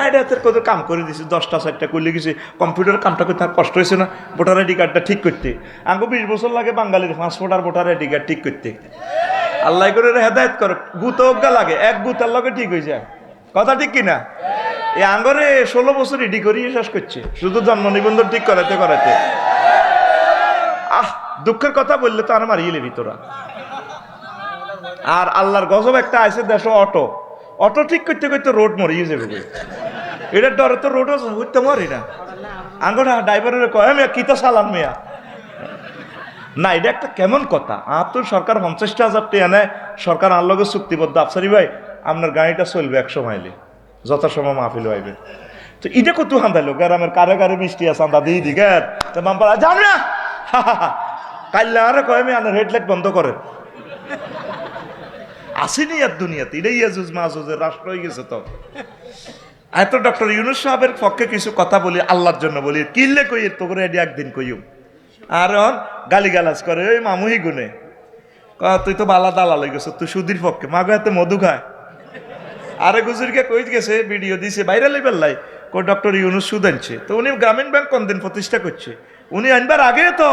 এটা হাতের কত কাম করে দিছি, 10টা 4টা করলে গেছি, কম্পিউটার কামটা করতে আর কষ্ট হয়েছে না, ভোটার আইডি কার্ডটা ঠিক করতে আমাকে 20 বছর লাগে বাঙালির পাসপোর্ট আর ভোটার আইডি কার্ড ঠিক করতে। আল্লাহ করে হেদায়ত করো, গুতো অজ্ঞা লাগে, এক গুতার লগে ঠিক হয়ে যায়, কথা ঠিক কিনা? এই আঙ্গরে 16 বছর রেডি করিয়ে শেষ করছে, শুধু জন্ম নিবন্ধন ঠিক করাতে। দুঃখের কথা বললে তো আর মারিয়ে লেবি তোরা। আর আল্লাহর গজব একটা আছে, দেশ অটো ঠিক করতে করতে রোড মরিয়ে যাবে, এটার ডরে তো রোডও হইতে মরি না। আঙ্গটা ড্রাইভারের কয় মেয়া কিতা চালান মেয়া না, এটা একটা কেমন কথা? তো সরকার 50,000 টাকা নেয়, সরকার আর লগে চুক্তিবদ্ধ, আফসারি ভাই আপনার গাড়িটা চলবে 100 মাইলে, যথাসময় মাহফিল হইবে। তো এটা কত হান্দাইলো, গ্রামের কারে মিষ্টি আছে আন্দা দিয়ে দিকে মামপাড়া যান না, কাল্লা আরে কয় মেয়ে আনার হেডলাইট বন্ধ করেন, আসেনি আর দুনিয়াতে, এটাই ইয়াজুজ মাহুজের রাষ্ট্র হয়ে গেছে। তো এত ডক্টর ইউনূস সাহেবের পক্ষে কিছু কথা বলি, আল্লাহর জন্য বলি, কিনলে কই তো করে এটি একদিন কইম, আর গালিগালাজ করে ওই মামুহি গুনে, তুই তো বালা দালা লই গেছ, তুই সুদীর পক্ষে, মাগো হাতে মধু খায়। আরে গুজুরকে কই গেছে, ভিডিও দিছে ভাইরাল লাই, কই ডক্টর ইউনূস সুদ আনছে, তো উনি গ্রামীণ ব্যাংক কোন দিন প্রতিষ্ঠা করছে, উনি আনবার আগে তো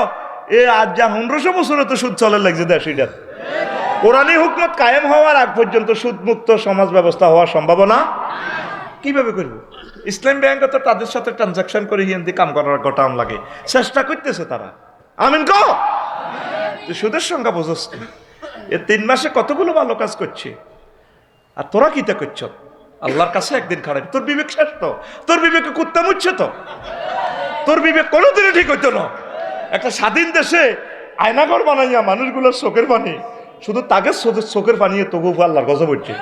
আজ যা 1500 বছরে তো সুদ চলে লাগছে দেশ, এটা কোরআনী হুকমত কায়েম হওয়ার আগ পর্যন্ত সুদমুক্ত সমাজ ব্যবস্থা হওয়ার সম্ভাবনা কিভাবে করব? ইসলাম ব্যাংক তো তাদের সাথে ট্রানজাকশন করে হিন্দি কাম করার ঘটান লাগে, চেষ্টা করতেছে তারা। আমিন কো তুই সুদের সংখ্যা বুঝস না। এ 3 মাসে কতগুলো ভালো কাজ করছে, আর তোরা কিতা করছ? আল্লাহর কাছে একদিন খারাপ। তোর বিবেক শেষ তো, তোর বিবেকে কুত্তা মুচ্ছে তো, তোর বিবেক কোনোদিনই ঠিক হইতো না। একটা স্বাধীন দেশে আয়নাঘর বানাইয়া মানুষগুলোর চোখের পানি, শুধু তাকে চোখের পানিয়ে তবু আল্লাহর গজব হচ্ছে।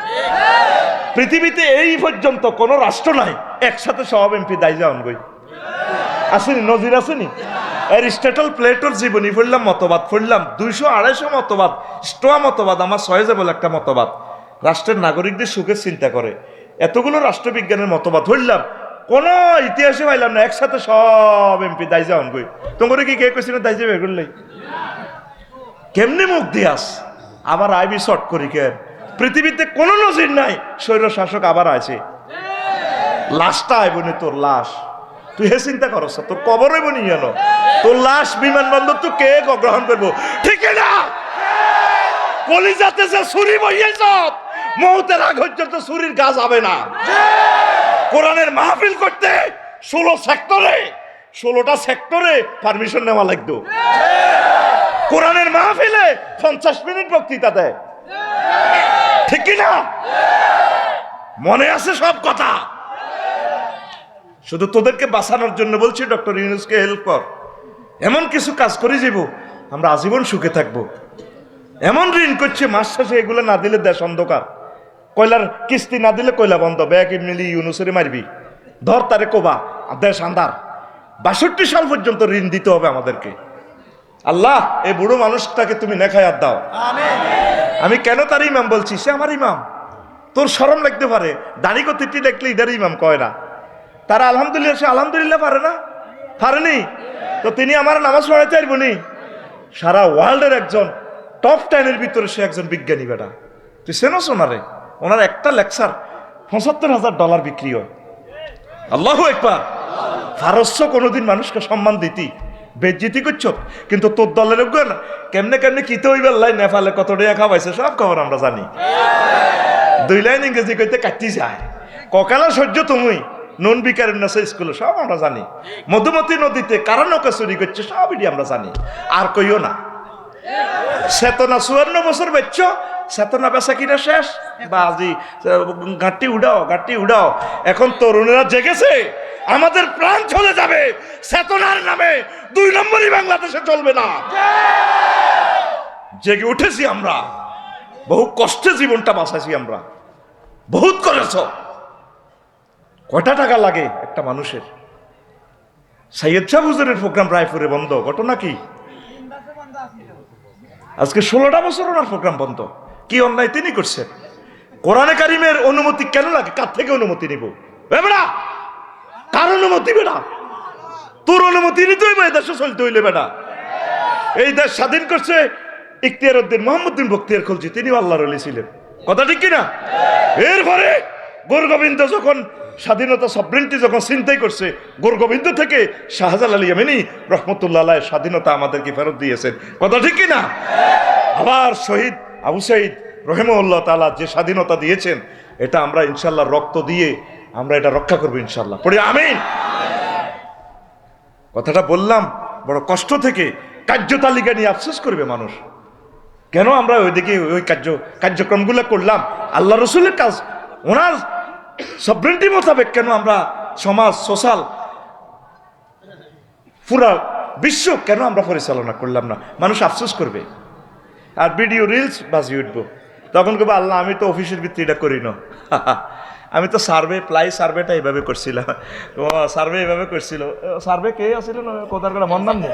পৃথিবীতে এই পর্যন্ত কোন রাষ্ট্র নাই একসাথে সব এমপি দায় যাওয়ান গই আসেনি, নজির আসেনি। অ্যারিস্টটল প্লেটোর জীবনী পড়লাম, মতবাদ পড়লাম, 200-250 মতবাদ, স্টোয়া মতবাদ, আমার সহজে বলে একটা মতবাদ রাষ্ট্রের নাগরিকদের সুখের চিন্তা করে। এতগুলো রাষ্ট্রবিজ্ঞানের মতবাদ পড়লাম, কোন ইতিহাসে পাইলাম না একসাথে সব এমপি দায় যাওয়ান গই। তোমার কি কে কেছিল দায় যাবে করলে? কেমনে মুখ দিয়াস আবার আইবি শর্ট করি কেন? পৃথিবীতে কোনো নজির নাই স্বৈর শাসক আবার আছে। লাশটা আইবনি তোর লাশ, তুই হে চিন্তা করছ তোর কবর হইবনি যেন, তোর লাশ বিমানবন্দর তুই কে গ্রহণ করবো? ঠিক না? কলিজাতে যে ছুরি বইয়েছ মৌতের আগ পর্যন্ত ছুরির গা যাবে না। কোরআনের মাহফিল করতে 16টা সেক্টরে পারমিশন নেওয়া লাগতো। কোরআনের মাহফিলে 50 মিনিট বক্তৃতা দেয়, ঠিক কিনা? মনে আছে সব কথা। শুধু তোদেরকে বাঁচানোর জন্য বলছি, ডক্টর ইউনূসকে হেল্প কর। এমন কিছু কাজ করে যাব আমরা আজীবন সুখে থাকবো। এমন ঋণ করছে মাস শেষে এগুলো না দিলে দেশ অন্ধকার। কয়লার কিস্তি না দিলে কয়লা বন্ধ, ব্যাগ মিলি ইউনূসের মারবি, ধর তারে কোবা, দেশ আন্ধার। 62 সাল পর্যন্ত ঋণ দিতে হবে আমাদেরকে। আল্লাহ এই বুড়ো মানুষটাকে তুমি নেখায়াত দাও। আমি কেন তার ইমাম বলছি? সে আমার ইমাম। তোর শরম লাগতে পারে, দাড়ি কতিটি দেখলে ইদার ইমাম কয় না। তারা আলহামদুলিল্লাহ, সে আলহামদুলিল্লাহ পারে না, পারেনি তো তিনি আমার নামাজ পড়াইতে পারবনি। সারা ওয়ার্ল্ডের একজন টপ 10-এর ভিতরে সে একজন বিজ্ঞানী বেটা। তুই চেনস ওনারে? ওনার একটা লেকচার $75,000 বিক্রি হয়। আল্লাহু আকবার। ফারস্য কোনোদিন মানুষকে সম্মান দিতি, বেজ্জিতি করছ, কিন্তু তোর দলের না কেমনে কেমনে কিতে হইবার লাই নেপালে কত টাকা খাওয়াইছে সব খবর আমরা জানি। 2 লাইন ইংরেজি কইতে কাটি যায়, ককালা সহ্য তুমি নুন বিকারের নেছে স্কুলে সব আমরা জানি। মধুমতি নদীতে কারা নৌকা চুরি করছে সব এটি আমরা জানি। আর কইও না চেতনা 54 বছর বেচছ, চেতনা বেচা কিনা শেষ। বাজি গাঁটি উড়াও। এখন তরুণেরা জেগেছে, আমাদের প্রাণ চলে যাবে চেতনার নামে, 2 নম্বরই বাংলাদেশে চলবে না। জেগে উঠেছি আমরা, বহু কষ্টে জীবনটা বাঁচাইছি আমরা। বহুত করেছ। কয়টা টাকা লাগে একটা মানুষের? সাইয়েদ শাহ হুজুরের প্রোগ্রাম রায়পুরে বন্ধ, ঘটনা কি? আজকে 16টা বছর ওনার প্রোগ্রাম বন্ধ। কি অন্যায় তিনি করছেন? কোরআনে কারিমের অনুমতি কেন লাগে? কার থেকে অনুমতি নিব? বেটা কার অনুমতি? বেটা তোর অনুমতি নিতে হইবে, দেশে চলতে হইলে। বেটা এই দেশ স্বাধীন করছে ইখতিয়ার উদ্দিন মোহাম্মদ্দিন বখতিয়ার খলজি, তিনিও আল্লাহর ওলি ছিলেন। কথা ঠিক কিনা? এরপরে গোরগোবিন্দ যখন স্বাধীনতা সভরেন্টি যখন চিন্তাই করছে, গোরগোবিন্দ থেকে শাহজালাল আলী ইয়ামানি রহমতুল্লাহ আলাইহি স্বাধীনতা আমাদেরকে ফেরত দিয়েছেন। কথা ঠিক কিনা? আবার শহীদ আবু সাইদ রহিমাহুল্লাহ তাআলা যে স্বাধীনতা দিয়েছেন, এটা আমরা ইনশাআল্লাহ রক্ত দিয়ে আমরা এটা রক্ষা করবো ইনশাআল্লাহ। পড়ি আমিন। কথাটা বললাম বড় কষ্ট থেকে, কার্যতালিকা নিয়ে আফসোস করবে মানুষ। কেন আমরা ওইদিকে ওই কার্যক্রমগুলো করলাম? আল্লাহ রসুলের কাজ, ওনার সভরেন্টি মোতাবেক কেন আমরা সমাজ, সোশ্যাল, পুরা বিশ্ব কেন আমরা পরিচালনা করলাম না? মানুষ আফসোস করবে। আর ভিডিও রিলস বাজিয়ে উঠবো, তখন কেবল আল্লাহ আমি তো অফিসের ভিত্তিটা করি না, আমি তো সার্ভেটা এইভাবে করছিলাম। সার্ভে এইভাবে করছিল। সার্ভে কে আসছিল না কোথার করে মন নাম নেই।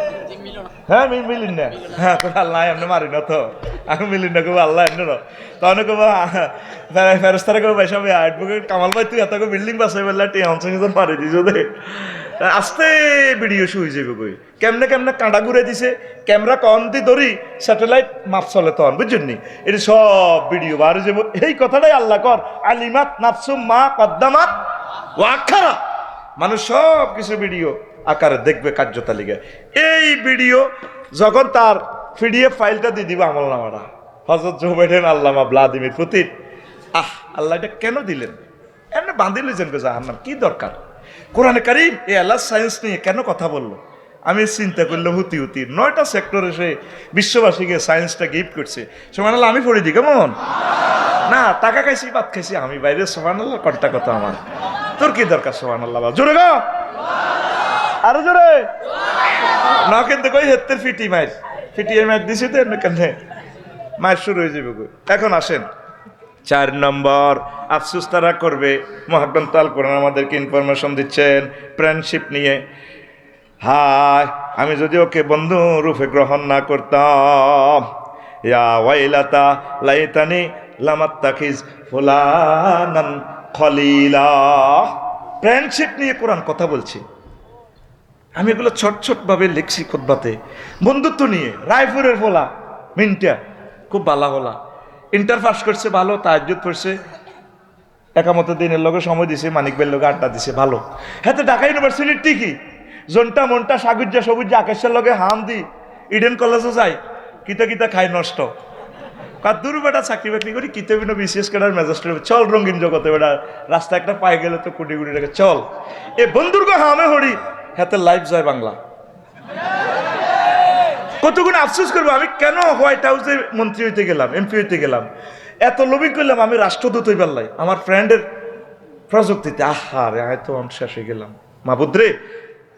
হ্যাঁ মিলিন না, হ্যাঁ আল্লাহ এমনি মারি না তো, আমি মিলিন না কেবল আল্লাহ এমনি না। তখন কেবল ফেরস্তারা কেবল পয়সা অ্যাডভোকেট কামাল ভাই তুই এত বিল্ডিং বাসাই বললে টিউশন মারি দিস দে আস্তে ভিডিও শুয়ে যাবে কই। কেমনে কাঁটা ঘুরে দিছে, ক্যামেরা কন দি ধরি স্যাটেলাইট মাপ চলে তখন, বুঝছেন নি? এটা সব ভিডিও বার হয়ে যাবো। এই কথাটাই আল্লাহ কর, আলিমাত নাফসুম মা কদ্দামাত ওয়া আখারা। মানুষ সব কিছু ভিডিও আকারে দেখবে কার্যতালিকা। এই ভিডিও যখন তার পিডিএফ ফাইলটা দিয়ে দিবে আমল নামাটা, হযরত জো বাইডেন আল্লামা ভ্লাদিমির পুতিন, আল্লাহ এটা কেন দিলেন? এমনি বাঁধি লইছেন গো জাহান্নাম, কি দরকার? কোরআনে কারীম এই আল্লাহ সায়েন্স নিয়ে কেন কথা বললো? আমি চিন্তা করলে হুতি 9টা সেক্টরে সে বিশ্ববাসীকে সায়েন্সটা গিফট করছে। সুবহানাল্লাহ, আমি পড়ে দিই কেমন? না, টাকা খাইছি, ভাত খাইছি আমি, বাইরে সুবহানাল্লাহ কটা কথা আমার। তোর কি দরকার সুবহানাল্লাহ? জোরে গো, আরো জোরে না, কিন্তু কই হেত্তের ফিটিয়ে মাইর দিছি তো এমনি কেন মায়ের শুরু হয়ে যাবে। এখন আসেন 4 নম্বর, আফসোস তারা করবে। মহাগ্রন্থ আল কোরআন আমাদেরকে ইনফরমেশন দিচ্ছেন ফ্রেন্ডশিপ নিয়ে। হায়, আমি যদি ওকে বন্ধু রূপে গ্রহণ না করতাম, ইয়া ওয়াইলাতা লাইতানি লামাত্তাখিজ ফুলানান খলিলা। ফ্রেন্ডশিপ নিয়ে কোরআন কথা বলছি। আমি এগুলো ছোট ভাবে লিখছি খুতবাতে, বন্ধুত্ব নিয়ে। রায়পুরের ফোলা মিন্টা খুব ভালো হলা, ইন্টার পাস করছে ভালো, তাহাজ্জুদ পড়ছে, একামত দিনের লগে সময় দিছে, মানিক ভাইয়ের লগে আড্ডা দিছে ভালো। হ্যাঁ, তো ঢাকা ইউনিভার্সিটির ঠিকই জনটা মনটা সাগুজ্জা সবুজ আকাশের লগে হাম দি ইডেন কলেজও যাই, কিতা কিতা খাই নষ্ট কার দূর বেটা চাকরি বাকরি করি, কিতে বিনো বিশেষ কেনার মেজাস্টার চল রঙিন জগতে বেটা, রাস্তা একটা পায়ে গেলে তো কোটি কোটি টাকা চল। এ বন্ধুর গো হামে হরি হাতে লাইফ জয় বাংলা। কতগুণ আফসোস করবো, আমি কেন হোয়াইট হাউসে মন্ত্রী হইতে গেলাম, এমপি হইতে গেলাম, এত লবিং করলাম, আমি রাষ্ট্রদূত হইবার লাই আমার ফ্রেন্ডের প্রযুক্তিতে। আহারে, হয়তো আমি শেষ হয়ে গেলাম। মাহবুদরে,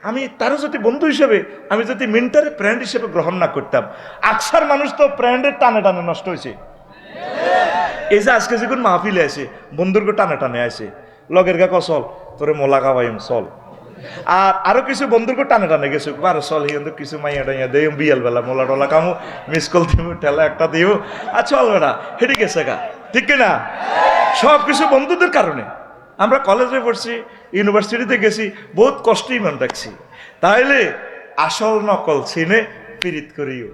আমি তারও যদি বন্ধু হিসেবে, আমি যদি মিন্টারে ফ্রেন্ড হিসেবে গ্রহণ না করতাম, আকসার মানুষ তো ফ্রেন্ডের টানে টানে নষ্ট হয়েছে। এই যে আজকে যখন মাহফিলে আছে, বন্ধুরকে টানে টানে আছে, লগের গা কসল তোরে মোলা খাওয়াইম চল, আর আরো কিছু বন্ধুরকে টানে টানে গেছে, বারো চল হিন্দু কিছু মাইয়া টাইয়া দেই, বিয়াল বেলা মোলা টোলা কামু, মিস কল দিব, ঠেলা একটা দিও, আর চল বেড়া হেঁটে গেছে গা, ঠিক না? সব কিছু বন্ধুদের কারণে। আমরা কলেজে পড়ছি, ইউনিভার্সিটিতে গেছি, বহুত কষ্টে ইমান রাখছি। তাইলে আসল নকল চিনে পীড়িত করিও।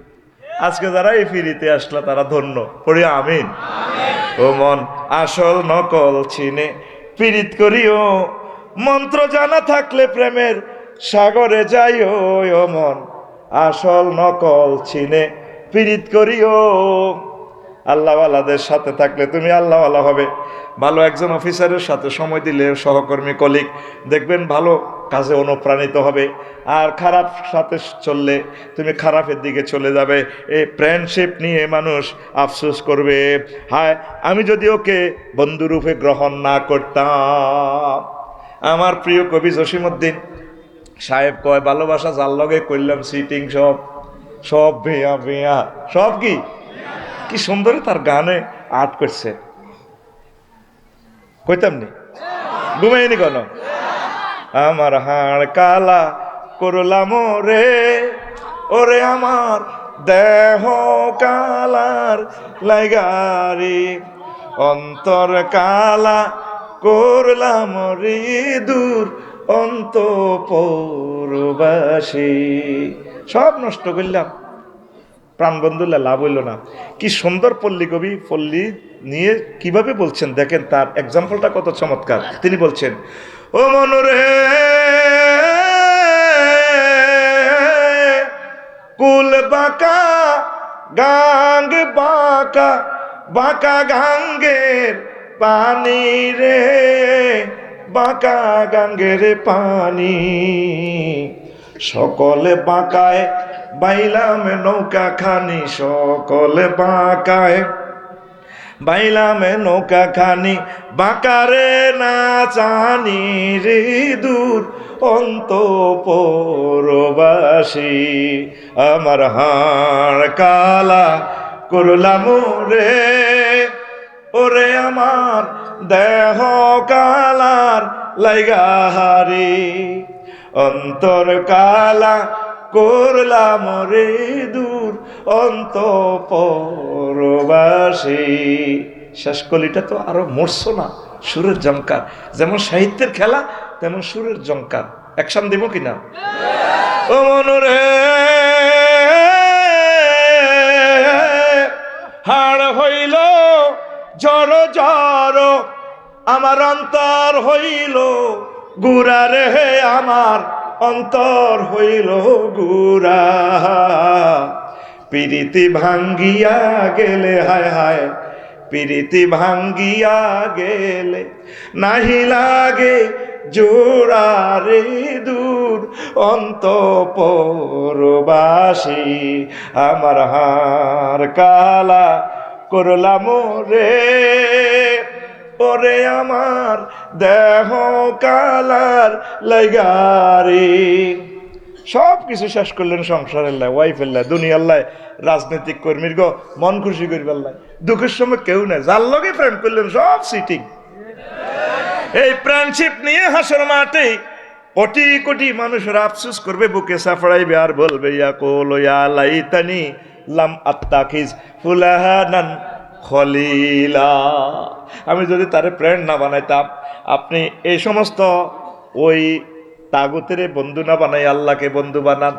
আজকে যারা এই পীড়িতে আসলা তারা ধন্য, পড়ি আমিন। ও মন, আসল নকল চিনে পীড়িত করিও, মন্ত্র জানা থাকলে প্রেমের সাগরে যাইও। ও মন, আসল নকল চিনে পীড়িত করিও। আল্লাহওয়ালাদের সাথে থাকলে তুমি আল্লাহওয়ালা হবে। ভালো একজন অফিসারের সাথে সময় দিলে, সহকর্মী কলিগ, দেখবেন ভালো কাজে অনুপ্রাণিত হবে। আর খারাপ সাথে চললে তুমি খারাপের দিকে চলে যাবে। এই ফ্রেন্ডশিপ নিয়ে মানুষ আফসোস করবে, হায় আমি যদি ওকে বন্ধুরূপে গ্রহণ না করতাম। আমার প্রিয় কবি জসিমউদ্দিন সাহেব কয়, ভালোবাসা যার লগে করলাম সিটিং সব সব ভেয়া ভেয়া, সব কি কি সুন্দর তার গানে আর্ট করছে, কইতাম নি ঘুমাইনি কেন? আমার হাড় কালা করলাম রে, ওরে আমার দেহ কালার লাইগারি, অন্তর কালা করলাম রে দূর অন্তঃপুরবাসী, সব নষ্ট করলাম। প্রাণবন্ধুল্লাহ লাভ হইল না। কি সুন্দর পল্লী কবি পল্লী নিয়ে কিভাবে বলছেন দেখেন, তার এক্সাম্পলটা কত চমৎকার। তিনি বলছেন, ও মনরে কুল বাঁকা গাঙ্গ বাঁকা বাঁকা গাঙ্গের পানি রে, বাঁকা গাঙ্গের পানি, সকলে বাঁকায় বাইলাম নৌকা খানি, সকলে বাঁকায় বাইলাম নৌকা খানি, বাঁকারে না জানি রে দূর অন্তঃপুরবাসী, আমার হাড় কালা করলাম রে, ওরে আমার দেহ কালার লাইগাহারি, অন্তর কালা করলাম রে দূর অন্তঃপুরবাসী। শেষ কলিটা তো আরো মরছো না, সুরের জঙ্কার। যেমন সাহিত্যের খেলা তেমন সুরের জঙ্কার। অ্যাকশন দেব কিনা? ও মনরে হাড় হইল জড় জড়, আমার অন্তর হইল গুড়া রে, আমার অন্তর হইল গুড়া, পিরিতি ভাঙ্গিয়া গেলে, হায় হায় পিরিতি ভাঙ্গিয়া গেলে, নাহি লাগে জোড়ারে দূর অন্তঃপুরবাসী আমার হার কালা করলাম রে, ওরে আমার দেহ কালার লাইগারে। সব কিছু শেষ করলেন সংসারের লাই, ওয়াইফের লাই, দুনিয়ার লাই, রাজনৈতিক কর্মীর গো মন খুশি করবার লাই। দুঃখের সময় কেউ নাই, যার লগে ফ্রেন্ড করলেন সব সিটিং। এই ফ্রেন্ডশিপ নিয়ে হাসর মাঠে কোটি কোটি মানুষের আফসোস করবে, বুকে সাফড়াইবে আর বলবে ইয়াকুল ইয়া লাইতানি লাম আত্তাখিজ ফুলাহানান খলিলা। আমি যদি তারে ফ্রেন্ড না বানাইতাম। আপনি এই সমস্ত ওই তাগুতের বন্ধু না বানাই আল্লাহকে বন্ধু বানান,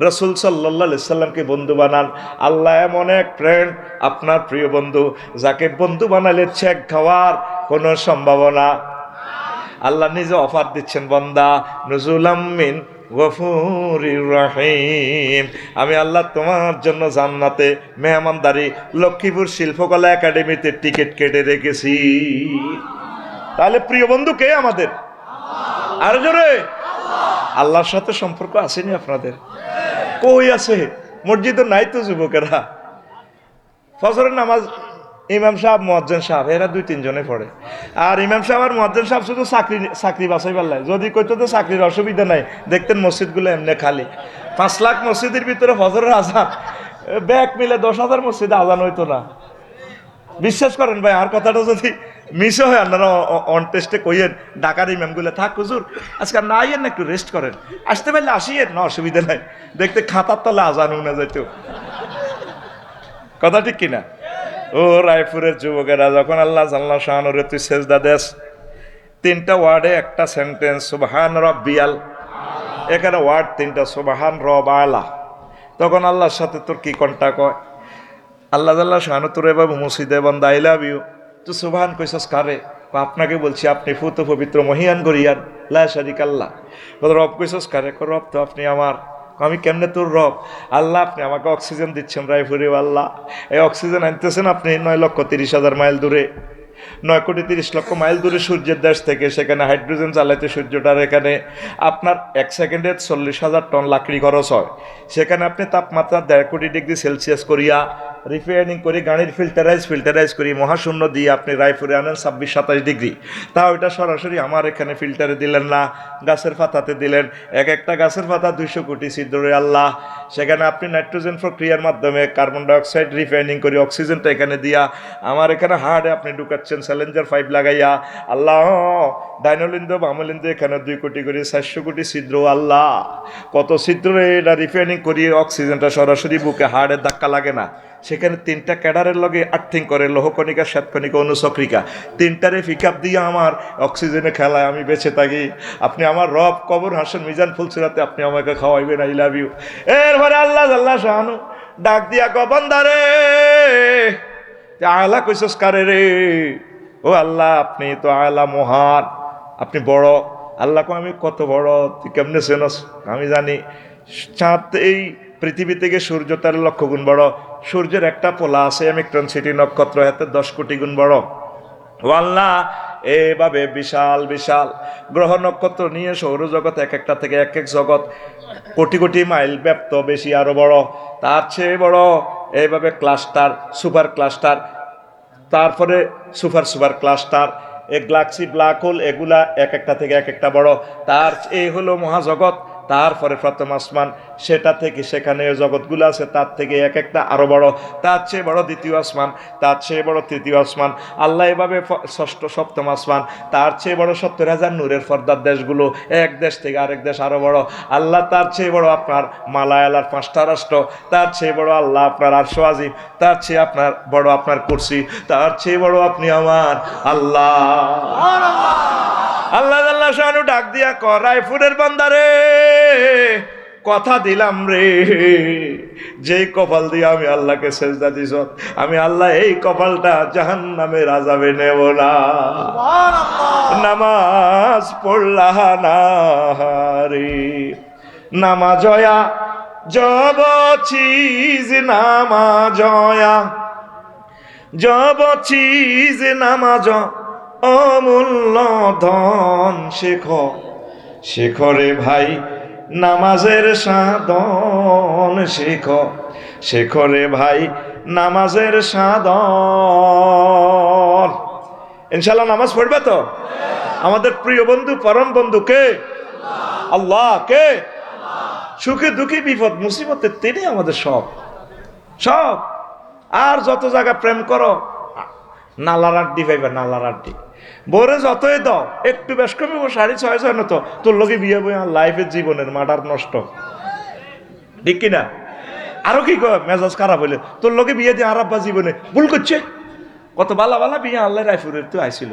রসুল সাল্লাল্লাহু আলাইহি সাল্লামকে বন্ধু বানান। আল্লাহ এমন এক ফ্রেন্ড, আপনার প্রিয় বন্ধু, যাকে বন্ধু বানালে চেক খাওয়ার কোনো সম্ভাবনা। আল্লাহ নিজে অফার দিচ্ছেন, বান্দা নুজুলাম মিন গফুরির রহিম, আমি আল্লাহ তোমার জন্য জান্নাতে মেহমানদারি লক্ষ্মীপুর শিল্পকলা একাডেমিতে টিকিট কেটে রেখেছি। তাহলে প্রিয় বন্ধু কে আমাদের? আর জোরে আল্লাহর সাথে সম্পর্ক আসেনি আপনাদের? কই আছে? মসজিদে নাই তো যুবকেরা। ফজরের নামাজ ইমাম সাহেব মুয়াজ্জিন সাহেব এরা 2-3 জনে পড়ে, আর ইমাম সাহেব আর মুয়াজ্জিন সাহেব শুধু চাকরি বাছাইবার লাই। যদি কইতো তো চাকরির অসুবিধা নাই, দেখতেন মসজিদগুলো এমনি খালি। 5 লাখ মসজিদের ভিতরে ফজরের আজান ব্যাগ মিলে 10,000 মসজিদে আজান হইতো না। বিশ্বাস করেন ভাই, আর কথাটা যদি মিশে হয় আপনারা অন টেস্টে কইয়েন, ঢাকার ইমামগুলো থাক হুজুর আজকে না আইয়েন না, একটু রেস্ট করেন, আসতে পারলে আসিয়েন না, অসুবিধা নাই। দেখতে খাতার তলে আজান উনে যাইতো। কথা ঠিক কিনা? ও রায়পুরের যুবকেরা, যখন আল্লাহ জাল্লা শাহানুরে তুই সেজদা দেস, 3টা ওয়ার্ডে একটা সেন্টেন্স, সুবহান রাব্বিয়াল, এখানে ওয়ার্ড 3টা, সুবহান রব আলা, তখন আল্লাহর সাথে তোর কি কন্টাক্ট হয়? আল্লাহ জাল্লা শাহানু তোর এভাবে মসজিদে বান্দা আই লাভ ইউ, তুই সুবহান কইছস কারে? আপনাকে বলছি, আপনি ফুত পবিত্র মহিয়ান গরিয়ান লা শারিকা আল্লাহ। রব কইছস কারে? রব তো আপনি আমার। আমি কেমনে তোর রব? আল্লাহ আপনি আমাকে অক্সিজেন দিচ্ছেন রায়পুরে, আল্লাহ এই অক্সিজেন আনতেছেন আপনি 9,30,000 মাইল দূরে, 9,30,00,000 মাইল দূরে সূর্যের দেশ থেকে। সেখানে হাইড্রোজেন জ্বালাইতে সূর্যটার এখানে আপনার 1 সেকেন্ডে 40,000 টন লাকড়ি খরচ হয়। সেখানে আপনি তাপমাত্রা 1.5 কোটি ডিগ্রি সেলসিয়াস করিয়া রিফাইনিং করে গাড়ির ফিল্টারাইজ করি মহাশূন্য দিয়ে আপনি রায়পুরে আনেন 26-27 ডিগ্রি। তা ওইটা সরাসরি আমার এখানে ফিল্টারে দিলেন না, গাছের পাতাতে দিলেন। একটা গাছের পাতা 200 কোটি ছিদ্রে আল্লাহ। সেখানে আপনি নাইট্রোজেন প্রক্রিয়ার মাধ্যমে কার্বন ডাইঅক্সাইড রিফাইনিং করে অক্সিজেনটা এখানে দিয়া আমার এখানে হার্টে আপনি ঢুকাচ্ছেন স্যালেঞ্জার 5 লাগাইয়া। আল্লাহ ডাইনোলিন্দ বামলিন্দ এখানে 2 কোটি করে 400 কোটি ছিদ্র। আল্লাহ কত ছিদ্রে এটা রিফাইনিং করিয়ে অক্সিজেনটা সরাসরি বুকে হার্টের ধাক্কা লাগে না। সেখানে 3টা ক্যাডারের লগে আর্থিং করে, লৌহকণিকা, শ্বেতকণিকা, অনুচক্রিকা, 3টারে পিকআপ দিয়ে আমার অক্সিজেনে খেলায় আমি বেঁচে থাকি। আপনি আমার রব, কবর হাসন মিজান ফুলসিরাতে আপনি আমাকে খাওয়াইবেন, আই লাভ ইউ। এরপরে আল্লাহ আল্লাহ শাহানু ডাক দিয়া ক বান্দারে আলা কইছস কারে রে? ও আল্লাহ আপনি তো আলা মহান, আপনি বড়। আল্লাহ কো আমি কত বড়, তুই কেমনে চেনস? আমি জানি চাঁদ এই পৃথিবী থেকে সূর্য তার 1,00,000 গুণ বড়। সূর্যের একটা পোলা আছে অ্যামিক্টন সিটি নক্ষত্র, এতে 10 কোটি গুণ বড়। ও আল্লাহ এভাবে বিশাল বিশাল গ্রহ নক্ষত্র নিয়ে সৌরজগৎ এক একটা থেকে এক এক জগৎ কোটি কোটি মাইল ব্যাপ্ত, বেশি আরো বড়, তার চেয়ে বড় এইভাবে ক্লাস্টার, সুপার ক্লাস্টার, তারপরে সুপার সুপার ক্লাস্টার, এই গ্যালাক্সি, ব্ল্যাক হোল, এগুলা এক একটা থেকে এক একটা বড়। তার এই হলো মহাজগৎ। তারপরে প্রথম আসমান, সেটা থেকে সেখানে জগৎগুলো আছে, তার থেকে এক একটা আরো বড়। তার চেয়ে বড় দ্বিতীয় আসমান, তার চেয়ে বড় তৃতীয় আসমান। আল্লাহ এভাবে ষষ্ঠ সপ্তম আসমান, তার চেয়ে বড় 70,000 নূরের পর্দার দেশগুলো, এক দেশ থেকে আরেক দেশ আরো বড়। আল্লাহ তার চেয়ে বড় আপনার মালায়ালার 5টা রাষ্ট্র, তার চেয়ে বড় আল্লাহ আপনার আরশ আজিম, তার চেয়ে আপনার বড় আপনার কুরসি, তার চেয়ে বড় আপনি আমার আল্লাহ। আল্লাহ আল্লাহ শানু ডাক দিয়া রায়পুরের বান্দারে কথা দিলাম রে, যেই কপাল দিয়ে আমি আল্লাহকে সেজদা দিছ, আমি আল্লাহ এই কপালটা জাহান্নামের আযাবে নেব না। নামাজ পড়লা না রে, নামাজয়া জব চিজ, নামাজয়া জব চিজ, নামাজ অমূল্য ধন শেখো শেখরে ভাই নামাজের সাধন শেখো শেখরে ভাই নামাজের সাধন। ইনশাআল্লাহ নামাজ পড়বে তো? আমাদের প্রিয় বন্ধু পরম বন্ধু কে? আল্লাহ। কে? সুখে দুঃখে বিপদ মুসিবতে তিনি আমাদের সব সব। আর যত জায়গা প্রেম করো নালার আড্ডি পাইবে, নালার আড্ডি। বোরে যতই দাও একটু বেশ কমে 6.5 নত তোর লোকে বিয়ে বই লাইফের জীবনের মার্ডার নষ্ট, ঠিক কিনা? আরো কি কয় মেজাজ খারাপ হইলে তোর লোকে বিয়ে দিয়ে আর আব্বা জীবনে ভুল করছে। কত বালা বালা বিয়ে আল্লাহ রায়পুরের তো আইছিল।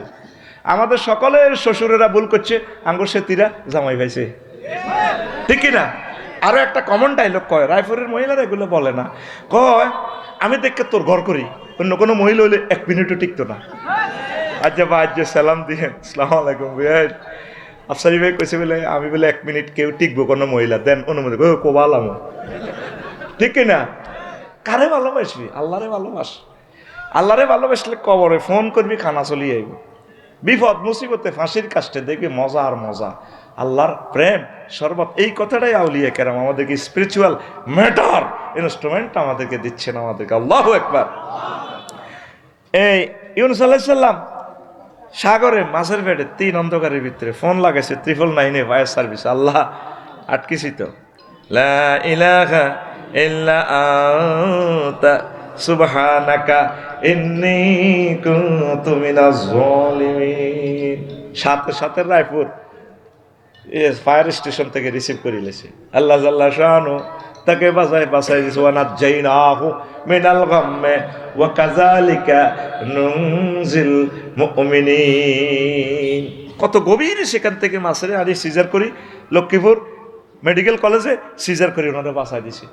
আমাদের সকলের শ্বশুরেরা ভুল করছে, আঙ্গুর সেতিরা জামাই পাইছে, ঠিক কিনা? আরো একটা কমন ডায়লগ কয়, রায়পুরের মহিলারা এগুলো বলে না, কয় আমি দেখে তোর ঘর করি, অন্য কোনো মহিলা হইলে 1 মিনিটও টিকতো না। আচ্ছা বা আজ সালাম দিয়ে আসসালামু আলাইকুম ভাই আফসারি ভাই কইছে বলে আমি বলে 1 মিনিট কেউ টিকবো কোনো মহিলা, দেন অনুমতি কোবালাম, ঠিক কিনা? কারে ভালোবাসবি? আল্লাহরে ভালোবাস। আল্লাহরে ভালোবাসলে কবরে ফোন করবি, খানা চলিয়ে আইব। বিপদ মুসিবতে ফাঁসির কাষ্টে দেখবি মজা আর মজা। আল্লাহর প্রেম শরবত, এই কথাটাই আউলিয়া কেরাম আমাদেরকে স্পিরিচুয়াল ম্যাটার ইনস্ট্রুমেন্ট আমাদেরকে দিচ্ছেন আমাদেরকে। আল্লাহু আকবার। এই ইউনূস আলাইহিস সালাম সাগরে মাছের পেটে 3 অন্ধকারের ভিতরে ফোন লাগাইছে 999 ভয়েস সার্ভিস। আল্লাহ আটকেছি তো, লা ইলাহা ইল্লা আনতা সুবহানাকা ইন্নী কুনতু মিনাজ জালিমিন। সাথে সাথে রায়পুর ফায়ার স্টেশন থেকে রিসিভ করে লেছে। আল্লাহ জাল্লা শানু তাকে বাঁচাই দিছে। ওয়া নাজাইনাহু মিনাল গাম্মে ওয়া কাযালিকা নুনজিল মুমিনিন। কত গভীর সেখান থেকে মাছের আনি সিজার করি লক্ষ্মীপুর মেডিকেল কলেজে সিজার করি ওনারা বাঁচাই দিছে।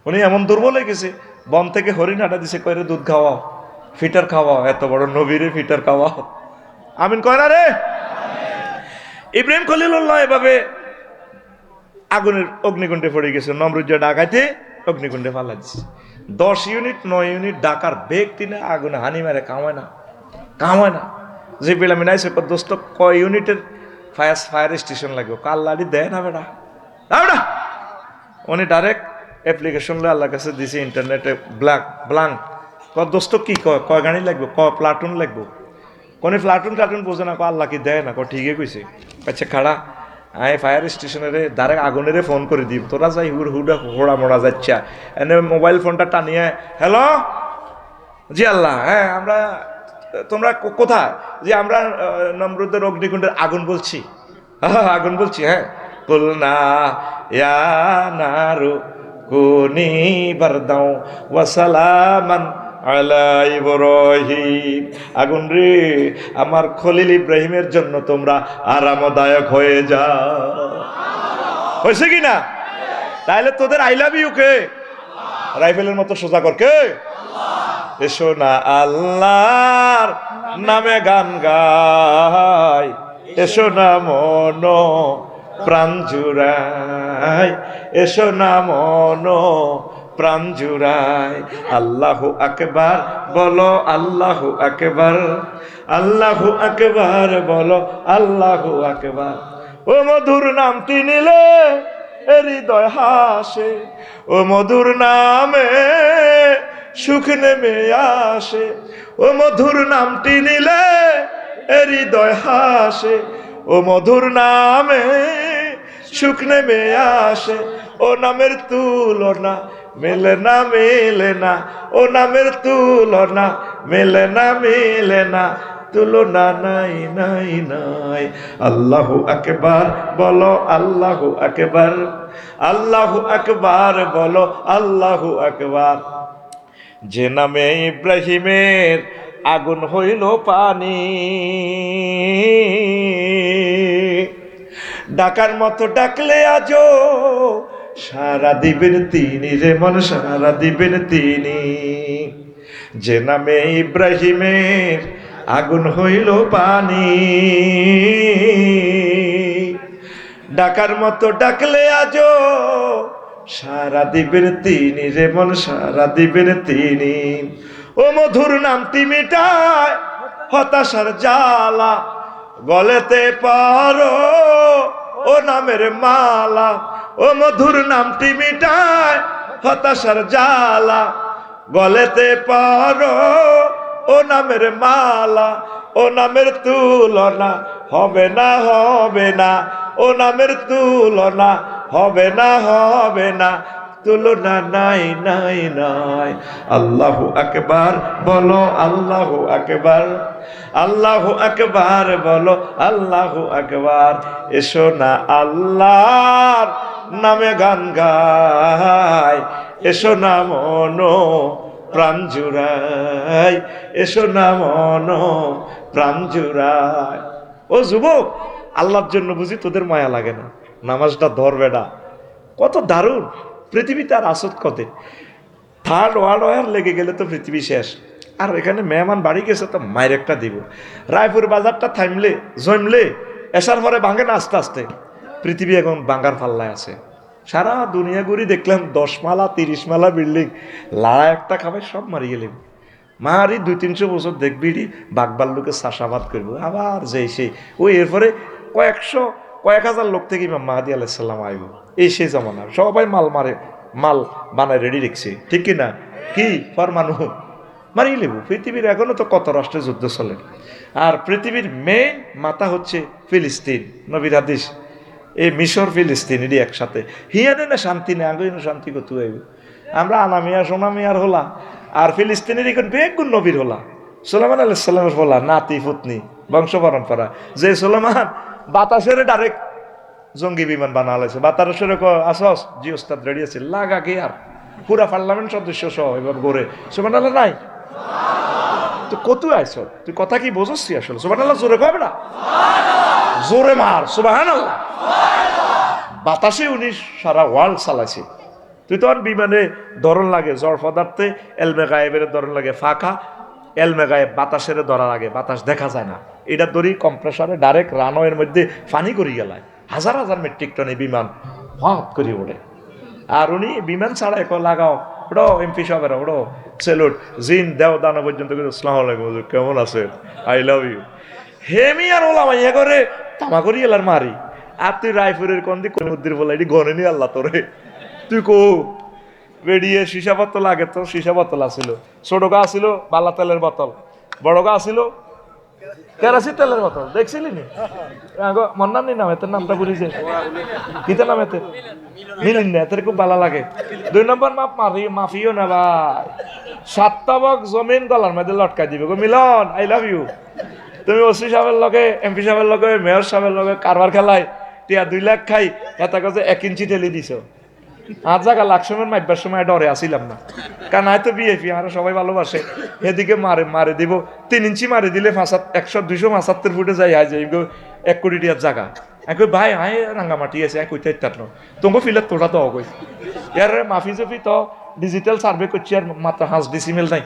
উনি এমন দুর্বল হয়ে গেছে, বন থেকে হরিণ হাঁটা দিছে, কয়রে দুধ খাওয়াও, ফিটার খাওয়াও, এত বড় নবীরে ফিটার খাওয়াও। আমিন কয় না রে? ইব্রাহিম খলিলুল্লাহ এভাবে আগুনের অগ্নিকুণ্ডে পড়ে গেছে, নমরুজ্জা ডাকাইতে অগ্নিকুণ্ডে ফালা দিচ্ছে। 10 ইউনিট 9 ইউনিট ডাকার বেগ টিনে আগুনে হানি মারে, কামায় না। যে বেলামি নাইছে দোস্ত কয় ইউনিটের ফায়ার স্টেশন লাগবে, কাল্লাড়ি দেয় না বেটা। উনি ডাইরেক্ট অ্যাপ্লিকেশন লো আল্লাহর কাছে দিছে ইন্টারনেটে ব্লাঙ্ক দোস্ত কি কয় গাড়ি লাগবে, প্লাটুন লাগবে। কোনে প্লাটুন বোঝে না, আল্লাহ কি দেয় না, ঠিকই কইছে। আচ্ছা খাড়া আয় ফায়ার স্টেশনের ডাইরেক্ট আগুনেরে ফোন করে দিব, তোরা যাই হুড়া হোড়া মোড়া যাচ্ছা। এনে মোবাইল ফোনটা টানিয়ে, হ্যালো জি আল্লাহ, হ্যাঁ আমরা, তোমরা কোথায়? যে আমরা নমরুদের অগ্নিকুণ্ডের আগুন বলছি। আগুন বলছি, হ্যাঁ। কুলনা ইয়া নারু কুনি বারদাও ওয়া সালামান আলা ইব্রাহিম। আগুন রে, আমার খলিল ইব্রাহিমের জন্য তোমরা আরামদায়ক হয়ে যাও। হয়েছে কি না? তাহলে তোদের আই লাভ ইউ কে? রাইফেলের মতো সোজা কর কে? এসো না আল্লাহর নামে গান গাই, এসো না মন প্রাণ জুড়াই, এসো না মন প্রাণ জুড়াই। আল্লাহু আকবার বলো, আল্লাহু আকবার, আল্লাহু আকবার বলো, আল্লাহু আকবার। ও মধুর নামটি নিলে হৃদয় হাসে, ও মধুর নামে সুখ নেমে আসে, ও মধুর নামটি নিলে হৃদয় হাসে, ও মধুর নামে সুখ নেমে আসে। ও নামের তুলনা মেলে না, মেলে না, ও নামের তুলনা মেলে না, মেলে না, তুলনা নাই নাই নাই। আল্লাহু আকবার বলো, আল্লাহু আকবার, আল্লাহু আকবার বলো, আল্লাহু আকবার। যে নামে ইব্রাহিমের আগুন হইল পানি, ডাকার মতো ডাকলে আজো সারা দিবেন তিনি রে মন, সারা দিবেন তিনি। যে নামে ইব্রাহিমের আগুন হইল পানি, ডাকার মতো ডাকলে আজো সারা দিবেন তিনি রে মন, সারা দিবেন তিনি। ও মধুর নামটি মিটায় হতাশার জ্বালা, গলেতে পারো ও নামের মালা, ও মধুর নামটি মিটায় হতাশার জ্বালা, গলেতে পারো ও নামের মালা, ও নামের তুলনা হবে না হবে না, ও নামের তুলনা হবে না হবে না, তুলনা নাই নাই নাই। আল্লাহু আকবার বলো, আল্লাহু আকবার, আল্লাহু আকবার বলো, আল্লাহু আকবার। এসো না আল্লাহর নামে গান গাই, এসো না মনো প্রাণ জুড়াই, এসো না মনো প্রাণ জুড়াই। ও যুবক, আল্লাহর জন্য বুঝি তোদের মায়া লাগে না? নামাজটা ধরবে না, কত দারুণ। পৃথিবীতে আর আসত কতে, থার্ড ওয়ার্ল্ড ওয়ার লেগে গেলে তো পৃথিবী শেষ। আর এখানে মেহমান বাড়ি গেছে তো মায়ের একটা দিব। রায়পুর বাজারটা থামলে জমলে এসার পরে ভাঙে না আস্তে আস্তে। পৃথিবী এখন ভাঙ্গার পাল্লায় আছে। সারা দুনিয়া ঘুরি দেখলাম 10 মালা 30 মালা বিল্ডিং, লাড়া একটা খাবে সব মারি গেলেন। মারি 200-300 বছর দেখবি বাঘবাল্লুকে চাষাবাদ করবো আবার যেই সেই। ওই এরপরে কয়েক হাজার লোক থেকে ইমাম মাহাদি আলাইহিস সালাম আইব। এই সেই জমানার সবাই মাল বানায় রেডি রেখেছে, ঠিক কিনা? কি ফরমানু মারিয়ে লেবু। পৃথিবীর এখনো তো কত রাষ্ট্রে যুদ্ধ চলে। আর পৃথিবীর মেইন মাথা হচ্ছে ফিলিস্তিন। নবীর হাদিস, এই মিশর ফিলিস্তিন এটি একসাথে। হিয়ানে না শান্তি নেই, আগে শান্তি করতে হইব। আমরা আনামিয়া সোনামিয়ার হলা, আর ফিলিস্তিনের এখন বেগুন নবীর হলা, সুলাইমান আলাইহিস সালামের হলা, নাতি পুতনি বংশ পরম্পরা। যে সুলাইমান বাতাসের ডাইরেক্ট জঙ্গি বিমান বানা লাইছে, বাতাসের আসস জি ওস্তাদ রেডি আছে, লাগা কে আর পুরা পার্লামেন্ট সদস্য সহ এবার গড়ে। সুবহানাল্লাহ নাই তো কত আইছ তুই, কথা কি বোঝাচ্ছি আসলে? সুবহানাল্লাহ জোরে কবে না, জোরে মার সুবহানাল্লাহ। বাতাসে উনি সারা ওয়ার্ল্ড চালাইছে। তুই তো আর বিমানে ধরন লাগে জ্বর পদার্থে, এলমে গায়েবের ধরন লাগে ফাঁকা, এলমে গায়েব বাতাসের ধরা লাগে, বাতাস দেখা যায় না। এটা ধরি কম্প্রেসারে ডাইরেক্ট রানওয়ের মধ্যে ফানি করি গেলায়, হাজার হাজার মেট্রিক টনে বিমান হট করি ওঠে। আর উনি বিমান ছাড়া এক লাগাও ওড়ো এমপি সাহেবের ওড়ো সেলুট জিন দেও দানা পর্যন্ত আসসালামু আলাইকুম কেমন আছেন, আই লাভ ইউ। হেমি আর ওলা মাইয়া করে তামা করি এলার মারি। আর তুই রায়পুরের কন্দি কলিমুদ্দির বলা এটি গনে নি আল্লাহ তোরে। তুই কো বেরিয়ে সীসা বোতল, আগে তো সীসা বোতল আসিল, ছোট গা আসিল বাল্লা তেলের বোতল, বড় গা আসিল কেরাসি তেলের বোতল। দেখছিলি নি মন্নার নি নাম, এতের নামটা বলিছে কিতে নাম, এতে মিলিন না, এতের খুব ভালো লাগে। 2 নম্বর মাপ মাফিও না ভাই, 7 তবক জমিন গলার মধ্যে লটকাই দিবে গো মিলন, আই লাভ ইউ। তুমি ওসি সাহেবের লগে, এমপি সাহেবের লগে, মেয়র সাহেবের লগে কারবার খেলায় টিয়া 2 লাখ খাই, এটা কাছে 1 ইঞ্চি ঠেলে দিছ। আর জায়গা লাকসমের মাইবার সময় ডরে আসিলাম না, কারণ হয়তো বিএপি আর সবাই ভালোবাসে, এদিকে মারে দিব 3 ইঞ্চি মারি দিলে 100-275 ফুটে যাই হাই যাই 1 কোটি টিয়ার জায়গা। একই ভাই হাই রাঙ্গামাটি আছে এক কইতে ইত্যাদ তোমাকে ফিলার তোরা তো অগই ইয়ার মাফি জফি তো ডিজিটাল সার্ভে করছি আর মাত্র 5 ডিসিমেল নাই।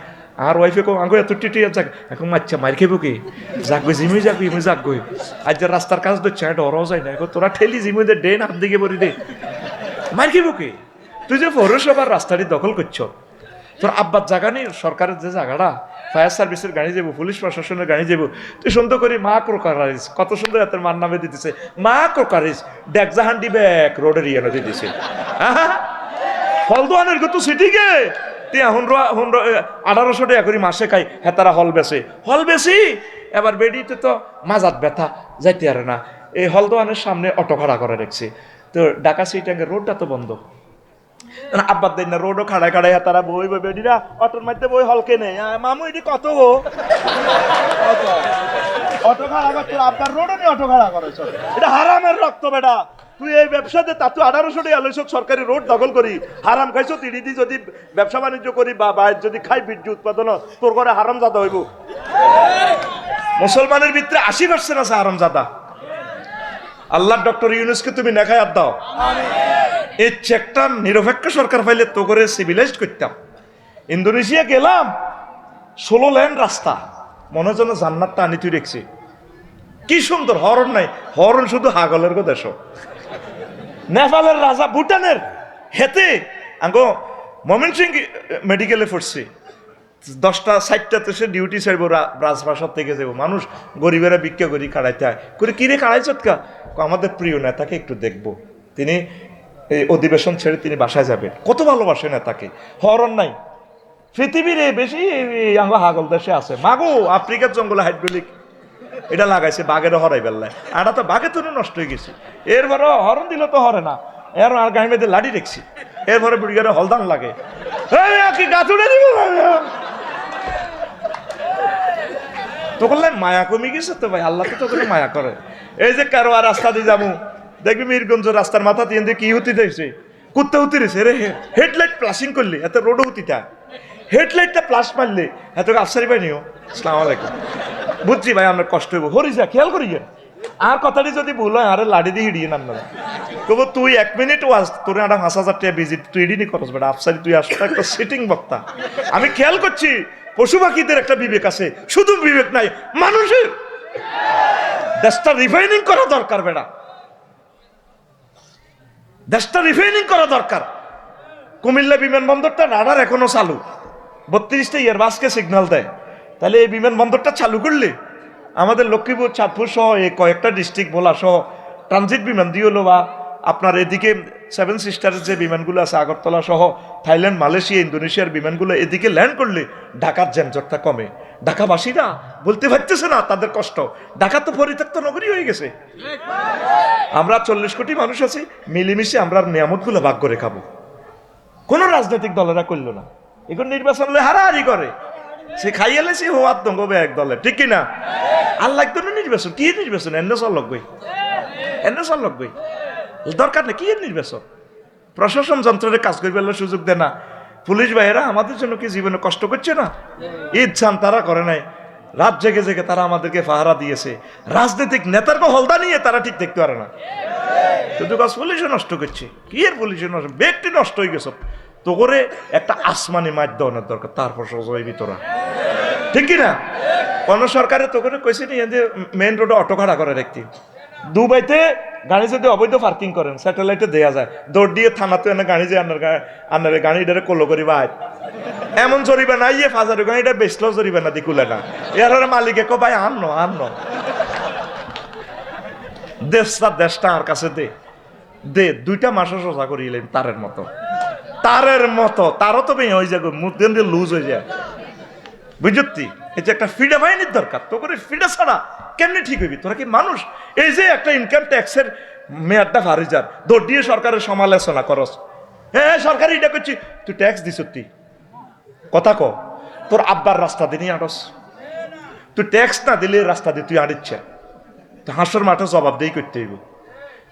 আর ওয়াইফে কো আঙ্গো এত টিটিয়ার জায়গা এখন মাচ্ছা মার খেবো কি যাকবে জিমি যাকবি আমি যাকবই। আজ যে রাস্তার কাজ তো চায় ডরাও যায় না, এখন তোরা ঠেলি জিমি দে ডেন হাত দিকে বলি দে মার খেবো কি। তুই যে পৌরসভার রাস্তাটি দখল করছ, তোর আব্বার জায়গা নেই, সরকারের যে জায়গাটা ফায়ার সার্ভিসের গাড়ি যাবো, পুলিশ প্রশাসনের গাড়ি যাবো, তুই সুন্দর করি মা ক্রোকারিস কত সুন্দর এত মার নামে দিতেছে, মা ক্রোকারিস ডেকজাহান্ডি ব্যাক রোডের ইয়ে দিতেছে। হ্যাঁ হলদোয়ানের কত সিটি গে তুই 1800 টাকা করি মাসে খাই, হ্যাঁ তারা হল বেশি। এবার বেডিতে তো মাজাত ব্যথা যাইতে পারে না, এই হলদোয়ানের সামনে অটো খাড়া করে রেখেছে। তো ঢাকা সিটাঙ্গের রোডটা তো বন্ধ, আব্বার দেন না রোডও খাড়ায় তারা বই বেডিরা অটোর মধ্যে বই হলকে নেই। মামু এটি কত গো অটো খাড়া করছো, আব্বার রোডও নেই অটো খাড়া করেছ, এটা হারামের রক্ত বেটা। তুই এই ব্যবসাতে তা তুই 1800 টাকা লইছ সরকারি রোড দখল করি, হারাম খাইছ। তিরিদি যদি ব্যবসা বাণিজ্য করি বা বাইরে যদি খাই বীর্য উৎপাদন, তোর ঘরে হারাম জাদা হইব। মুসলমানের ভিতরে 80% আছে হারাম জাদা। আল্লাহ ডক্টর ইউনুসকে তুমি নেখায় আর দাও, এই চেকটা নিরপেক্ষ সরকার পাইলে তো করে সিভিলাইজড করতাম। ইন্দোনেশিয়া গেলাম, 16 লেন রাস্তা, মনে যেন জান্নাতটা আনি তুই দেখছি, কি সুন্দর। হরণ নাই, হরণ শুধু হাগলের গো দেশ। নেপালের রাজা ভুটানের হেতে আঙ্গো ময়মনসিংহ মেডিকেলে পড়ছি, 10টা 60টাতে সে ডিউটি ছাড়বো, রাজপ্রাসাদ থেকে যাবো। মানুষ গরিবেরা ভিক্ষা করি কাড়াইতে হয় করে, কিরে কাড়াইছত কা? আমাদের প্রিয় নেতাকে একটু দেখবো, তিনি এই অধিবেশন ছেড়ে তিনি বাসায় যাবেন। কত ভালোবাসে নেতাকে, হরণ নাই পৃথিবীর বেশি হাগল দেশে আছে। মাগো আফ্রিকার জঙ্গলে হাইড্রোলিক এটা লাগাইছে, বাঘের হরাই বেল্লায়, আর তো বাঘে তো নষ্ট হয়ে গেছে। এরপরে হরণ দিল তো হরে না, এর আর গাড়ি মেয়েদের লাঠি রেখছি, এরপরে বুড়িগারে হলদান লাগে, কি গাছ উড়ে দিব তো করলেন। মায়া কমে গেছে তো ভাই, আল্লাহ তো তোকে মায়া করে। এই যে কারো আর রাস্তা দিয়ে যাবো, দেখবি মিরগঞ্জ রাস্তার মাথা দিয়ে কি হতে দেখছে, কুত্তে হতে রয়েছে রে। হেডলাইট প্লাসিং করলে এত রোড হতিটা, হেডলাইটটা প্লাস মারলে এত আফসারি ভাই নিও। আসসালামু আলাইকুম, বুঝছি ভাই আমরা কষ্ট হইব, হরি যা খেয়াল করি। আর কথাটি যদি ভুল হয় আরে লাড়ি দিয়ে হিড়িয়ে নাম না তবু তুই 1 মিনিট ওয়াজ তোর একটা 5,000 টাকা ভিজিট তুই এডি নি খরচ বেটা। আফসারি তুই আসলে একটা সিটিং বক্তা। আমি খেয়াল করছি পশু পাখিদের একটা বিবেক আছে, শুধু বিবেক নাই মানুষের। দেশটা রিফাইনিং করা দরকার বেটা, দেশটা রিফাইনিং করা দরকার। কুমিল্লা বিমানবন্দরটা রাডার এখনো চালু, 32টা এয়ারবাসকে সিগন্যাল দেয়। তাহলে এই বিমানবন্দরটা চালু করলে আমাদের লক্ষ্মীপুর, চাঁদপুর সহ এই কয়েকটা ডিস্ট্রিক্ট ভোলা সহ ট্রানজিট বিমান দিয়ে হলো, বা আপনার এদিকে 7 সিস্টারের যে বিমানগুলো আছে আগরতলা সহ থাইল্যান্ড, মালয়েশিয়া, ইন্দোনেশিয়ার বিমানগুলো এদিকে ল্যান্ড করলে ঢাকার যানজটটা কমে। ঢাকাবাসীরা বলতে পারতেছে না তাদের কষ্ট, ঢাকা তো পরিত্যক্ত নগরী হয়ে গেছে। আমরা 40 কোটি মানুষ আছি, মিলেমিশে আমরা নিয়ামতগুলো ভাগ করে খাবো। কোন রাজনৈতিক দলেরা করলো না, এখন নির্বাচন হলে হারাহারি করে, সে খাইয়ালে সে হওয়ার দঙ্গবে এক দলের, ঠিক কিনা? আল্লাহ তো নির্বাচন, কি নির্বাচন? এনে চল লগবই, এনে চল লগবই, দরকার নেই কি নির্বাচন। প্রশাসন যন্ত্রের কাজ করবার সুযোগ দেয় না। পুলিশ ভাইয়েরা আমাদের জন্য কি জীবনে কষ্ট করছে না? ইচ্ছান তারা করে নাই, রাত জেগে জেগে তারা আমাদেরকে পাহারা দিয়েছে। রাজনৈতিক নেতার হলদা নিয়ে তারা ঠিক দেখতে পারে না, শুধু কাজ পুলিশে নষ্ট করছে। কি এর পুলিশে নষ্ট, ব্যক্তি নষ্ট হয়ে গেছে। তো করে একটা আসমানি মাধ্যমের দরকার, তারপর সহজই তোরা, ঠিক কিনা? কোন সরকারে তো করে কইছে নি যে মেইন রোডে অটো খাড়া করে রাখতে। দুবাইতে গাড়ি যদি অবৈধ পার্কিং করেন স্যাটেলাইটে দেয়া যায়, দৌড় দিয়ে থানাতে এনে গাড়ি যে আনার গাড়িটারে কোলো করি ভাই, এমন জরিবে না ইয়ে ফাজার গাড়িটা বেচলেও জরিবে না দিকুলে না। এর মালিকে কো ভাই আনো আনো, দেশটা আর কাছে দে দে 2টা মাসে সোজা করিলেন তারের মতো, তারের মতো। তারও তো মেয়ে হয়ে যাবে, মুখ দিয়ে লুজ হয়ে যায়, বুঝতি? এই যে একটা ফিডা বাহিনীর দরকার, তো করে ফিডা ছাড়া কেমনি ঠিক হইবি? তোরা কি মানুষ? এই যে একটা ইনকাম ট্যাক্সের মেয়াদটা ফারিজার, দৌড় দিয়ে সরকারের সমালোচনা করস। হ্যাঁ সরকার এটা করছি, তুই ট্যাক্স দিস, তুই কথা ক, তোর আব্বার রাস্তা দিয়ে আটস, তুই ট্যাক্স না দিলে রাস্তা দিয়ে তুই আড়িচ্ছে, তো হাঁসর মাঠে জবাব দিয়ে করতে হইব।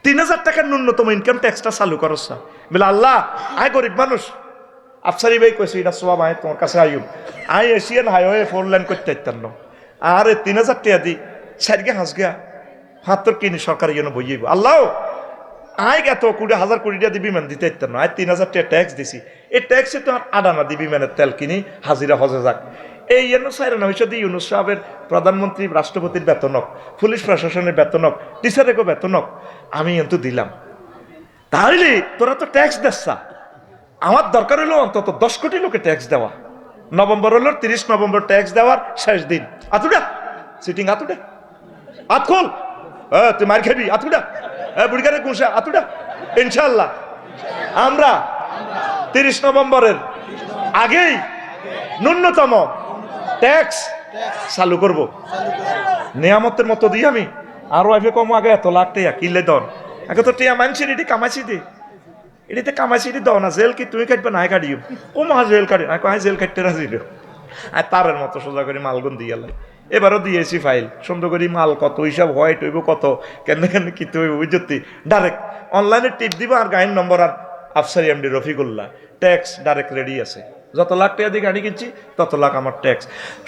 3,000 টাকার ন্যূনতম ইনকাম ট্যাক্সটা চালু করস না। বলে আল্লাহ আয় গরিব মানুষ, আফসারি ভাই কইছে এটা সব আয় তোমার কাছে আইব, আই এশিয়ান হাইওয়ে 4 লেন করতে ইত্যান্ন, আর 3,000 টাকা দি সাইডকে হাঁস গিয়া হাতর কিনি সরকার ইয়ে বইব। আল্লাহ আয় এত 20,000 কোটি টাকা দি বিমান দিতে ইত্যান্ন, আয় 3,000 টাকা ট্যাক্স দিছি, এই ট্যাক্সে তো আডানা দি বিমানের তেল কিনি হাজিরা হজে যাক। এই জন্য সাইরানা হয়েছে দি ইউনুস সাহেবের, প্রধানমন্ত্রী, রাষ্ট্রপতির বেতনক, পুলিশ প্রশাসনের বেতনক, টিচারেরও বেতনক আমি কিন্তু দিলাম। তাহলে তোরা তো ট্যাক্স দেচ্ছা, আমার দরকার হলো অন্তত 10 কোটি লোকে ট্যাক্স দেওয়া। নভেম্বর হলো 30 নভেম্বর ট্যাক্স দেওয়ার শেষ দিন। আতুডা সিটিং, আতুডা আত খোল, তুই মার খাবি, আতুডা বুড়িগারে কুসা, আতুডা। ইনশাল্লাহ আমরা 30 নভেম্বরের আগেই ন্যূনতম ট্যাক্স চালু করব। নিয়ামতের মতো দিই আমি আরো আগে কম, আগে এত লাখ টাকা কিনলে দন, আগে তো টিয়া মানছিস এটি কামাইছি দে, এটিতে কামাইছি এটি দাও না, জেল কি তুমি কাটবে না কাটিও, ও মা জেল কাটি, জেল কাটতে রাজি আর তারের মতো সোজা করে মালগুন দিয়ে লাই। এবারও দিয়েছি ফাইল সুন্দর করে, মাল কত হিসাব হোয়াইট হইব কত কেন কেন কিতে হইব বুঝতি, ডাইরেক্ট অনলাইনে টিপ দিব আর গাড়ির নম্বর আর Afsari MD Rafiqullah, tax direct ready আছে। যত লাখ টাকা দিয়ে গাড়ি কিনছি তত লাখ আমার ট্যাক্স।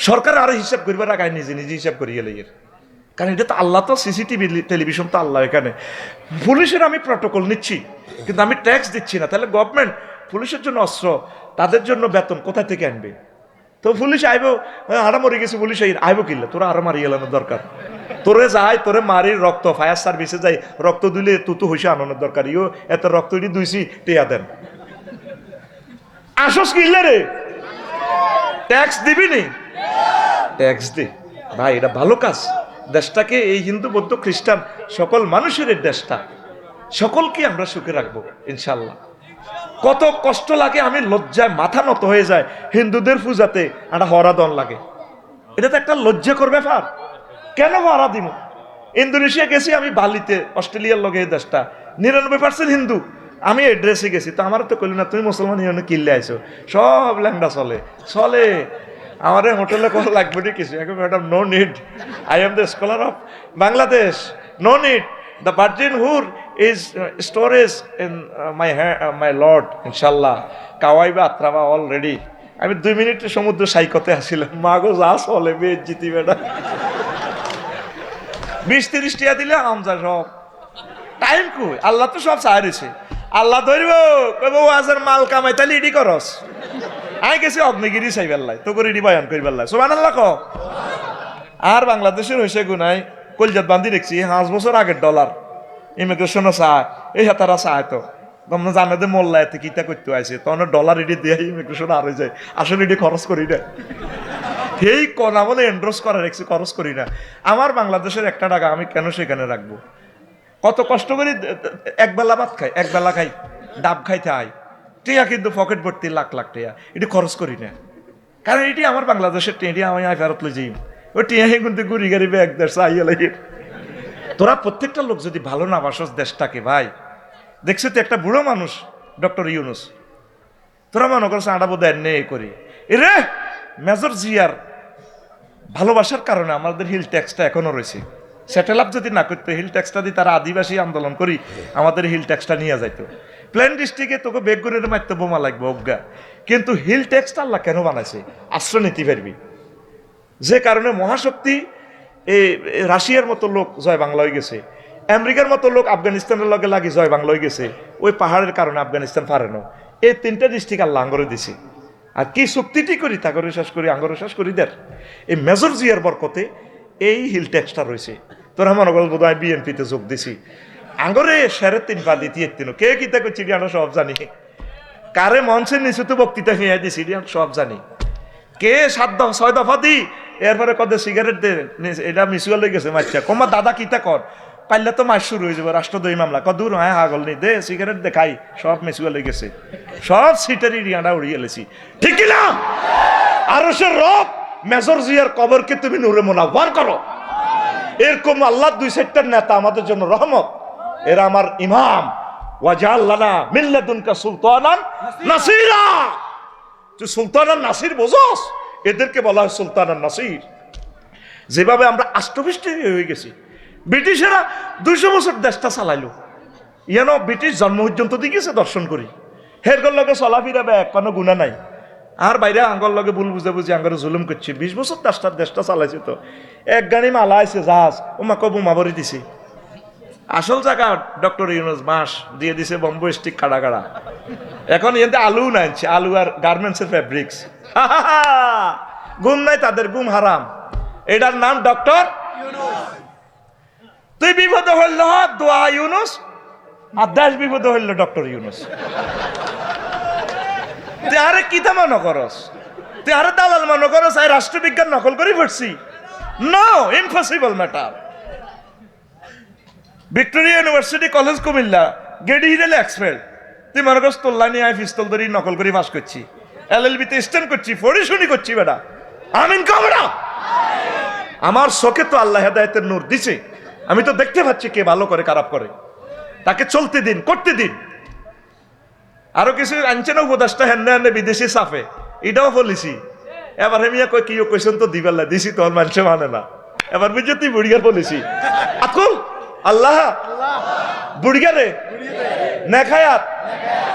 সরকার আরো হিসাব করবার আগে নিজে নিজে হিসাব করিয়ে লেগে, কারণ এটা তো আল্লাহ, তো সিসিটিভি টেলিভিশন তো আল্লাহ। এখানে পুলিশের আমি প্রটোকল নিচ্ছি কিন্তু আমি ট্যাক্স দিচ্ছি না, তাহলে গভর্নমেন্ট পুলিশের জন্য অস্ত্র, তাদের জন্য বেতন কোথা থেকে আনবে? তো পুলিশ আইব, আরা মরে গেছে পুলিশ আইব কিনলে, তোরা আরো মারি গেলানোর দরকার, তোরে যায় তোরে মারির রক্ত ফায়ার সার্ভিসে যাই রক্ত দিলে তুতু হইসে আনানোর দরকার, ইও এত রক্ত দুইছি টেয়া দেন, আসস কিনলে রে ট্যাক্স দিবি নি? ট্যাক্স দে ভাই, এটা ভালো কাজ। দেশটাকে এই হিন্দু বৌদ্ধ খ্রিস্টান সকল মানুষের এই দেশটা, সকলকে আমরা সুখে রাখবো ইনশাল্লাহ। কত কষ্ট লাগে, আমি লজ্জায় মাথা নত হয়ে যায় হিন্দুদের পূজাতে একটা হরা দন লাগে। এটা তো একটা লজ্জাকর ব্যাপার। কেন হরা দিব? ইন্দোনেশিয়া গেছি আমি, বালিতে, অস্ট্রেলিয়ার লগে এই দেশটা 99% হিন্দু। আমি এড্রেসে গেছি, তো আমার তো কইল না তুমি মুসলমান ইউনে কিনলে আইছো, সব ল্যাংডা চলে চলে। আমার হোটেলে কোনো লাগবে না কিছু, এখন madam no need, I am the scholar of Bangladesh, no need, the virgin হুর is storage in my lord ইনশাল্লাহ, কাওয়াইবা আত্রাবা অলরেডি। আমি 2 মিনিট সমুদ্র সাইকতে আসছিলাম, মাগো যা চলে বেশ জিতি বেটা, 20-30 টাকা দিলে আমজা সব টাইম কই। আল্লাহ তো সব চাইছে, আল্লাহ ধরব কইব আজের মাল কামাই তাহলে ইডি করস। আই গেছি অগ্নিগিরি চাইবেল্লাই, তো করে ইডি বয়ান করিবেল্লাই, সুবহানাল্লাহ ক। আর বাংলাদেশের হয়েছে গুনাই কলজাত বান্ধি দেখছি 5 বছর আগের ডলার ইমিগ্রেশনও চায়, এই হাতারা চায় তো তোমরা জানো যে মোল্লা এতে কিতা করতে আইছে, তখন ডলার ইডি দিয়ে ইমিগ্রেশন আরে যায়, আসলে ইডি খরচ করি না, এই কনা বলে এন্ড্রোস করে রেখেছি, খরচ করি না। আমার বাংলাদেশের 1 টাকা আমি কেন সেখানে রাখবো? কত কষ্ট করি, একবেলা ভাত খাই, একবেলা খাই, ডাব খাইতে আই, টিয়া কিন্তু পকেট ভর্তি লাখ লাখ টিয়া, এটি খরচ করি না, কারণ এটি আমার বাংলাদেশের টিয়া, আমি ফেরত লই যাই, ওই টিয়া কিন্তু গুড়ি গাড়ি ব্যাগ দেশ আইয়া লাগে। তোরা প্রত্যেকটা লোক যদি ভালো না বাসস দেশটাকে ভাই, দেখছো তো একটা বুড়ো মানুষ ডক্টর ইউনুস, তোরা মনে করছো আডা বোধ নেই করি, এরে মেজর জিয়ার ভালোবাসার কারণে আমাদের হিল ট্যাক্সটা এখনো রয়েছে। সেটেল আপ যদি না করতে, হিল ট্যাক্সটা দিয়ে তারা আদিবাসী আন্দোলন করি আমাদের হিল ট্যাক্সটা নিয়ে যাইতো। প্লেন ডিস্ট্রিক্টে তোকে বেগুনের মারতে বোমা লাগবে অজ্ঞা, কিন্তু হিল ট্যাক্সটা আল্লাহ কেন বানাইছে? আশ্রয় নিতে পারবি, যে কারণে মহাশক্তি এই রাশিয়ার মতো লোক জয় বাংলা হয়ে গেছে, আমেরিকার মতো লোক আফগানিস্তানের লগে লাগে জয় বাংলা হয়ে গেছে, ওই পাহাড়ের কারণে আফগানিস্তান পারে না। এই 3টা ডিস্ট্রিক্ট আল্লাহ আঙ্গরে দিছে। আর কি চুক্তিটি করি তাগরে শেষ করি, আঙ্গরে শেষ করি দের এই মেজর জিয়ার বরকতে এই হিল ট্যাক্সটা রয়েছে। তোরা মনে করো বোধ হয় বিএনপিতে যোগ দিছি, আঙ্গরে 3.5 পা দিতে এতিনো কে কিতা করছি আমরা সব জানি, কারে মঞ্চের নিচে তো বক্তৃতা খেয়ে দিছি সব জানি, কে 6 দফা দি এরপরে কত সিগারেট দে, এটা মিসুয়াল হয়ে গেছে মাচ্ছা কমা দাদা কিতা কর পাইলে তো মাস শুরু হয়ে যাবে রাষ্ট্রদ্রোহী মামলা, দূর হ্যাঁ হাগল নেই দে সিগারেট দে খাই, সব মিসুয়াল হয়ে গেছে, সব সিটারি রিয়াটা উড়িয়ে এলেছি, ঠিক কিনা? আরো সে রব মেজর জিয়ার কবরকে তুমি নূরে মুনাওয়ার করো। এরকম আল্লাহ 2-4টা নেতা আমাদের জন্য রহমত, এরা আমার ইমাম। ওয়াজআল লানা মিন লাদুনকা সুলতানান নাসিরা, তুই সুলতানান নাসির বোঝস, এদেরকে বলা হয় সুলতানান নাসির। যেভাবে আমরা আষ্টপৃষ্টে হয়ে গেছি, ব্রিটিশেরা 200 বছর দেশটা চালাইলো, ইয়ানো ব্রিটিশ জন্ম পর্যন্ত দিয়েছে দর্শন করি, হেরগর লগে চলাফিরা বা এক কোনো গুণা নাই, আর বাইরে আঙ্গর লগে ভুল বুঝে বুঝে আঙ্গরে জুলুম করছে। 20 বছর দেশটা চালাইছে, তো এক গাড়ি মালা আছে জাহাজ ও মা কবু মাবরি দিছে। আসল জায়গা ডক্টর ইউনুস বাঁশ দিয়ে দিছে, বম্বু স্টিক কাড়া কাড়া, এখন এতে আলু নাইছে, আলু আর গার্মেন্টসের ফ্যাব্রিক্স, গুম নাই তাদের, গুম হারাম। এটার নাম ডক্টর ইউনুস। তুই বিপদ হইল দোয়া ইউনুস, আর দেশ বিপদ হইল ডক্টর ইউনুস। তুই আরে কিতা মনে করস, তুই আরে দালাল মনে করস এই রাষ্ট্রবিজ্ঞান নকল করে পড়ছি? No, impossible matter. Victoria university college Comilla গেডি হিরেল এক্সপেল, তুই মনে করস তোল্লা নিয়ে আয় পিস্তল ধরি নকল করে পাস করছি, এলএলবিতে স্ট্যান্ড করছি, ফড়ি শুনি করছি বেটা, আমিন কবরা। আমার চোখে তো আল্লাহ হেদায়েতের নূর দিছে, আমি তো দেখতে পাচ্ছি কে ভালো করে খারাপ করে, তাকে চলতে দিন, করতে দিন। আরো কিছু আনছে না উপদেশটা, হেন্নে হেন্নে বিদেশি সাফে, এটাও বলিছি। এবার হেমিয়া কই কি কোয়েশন তো দিবেলা দিছি, তোর মানুষে মানে না। এবার বুঝে তুই বুড়িয়ার বলিছি আকুল আল্লাহ বুড়িয়ারে নেখায়াত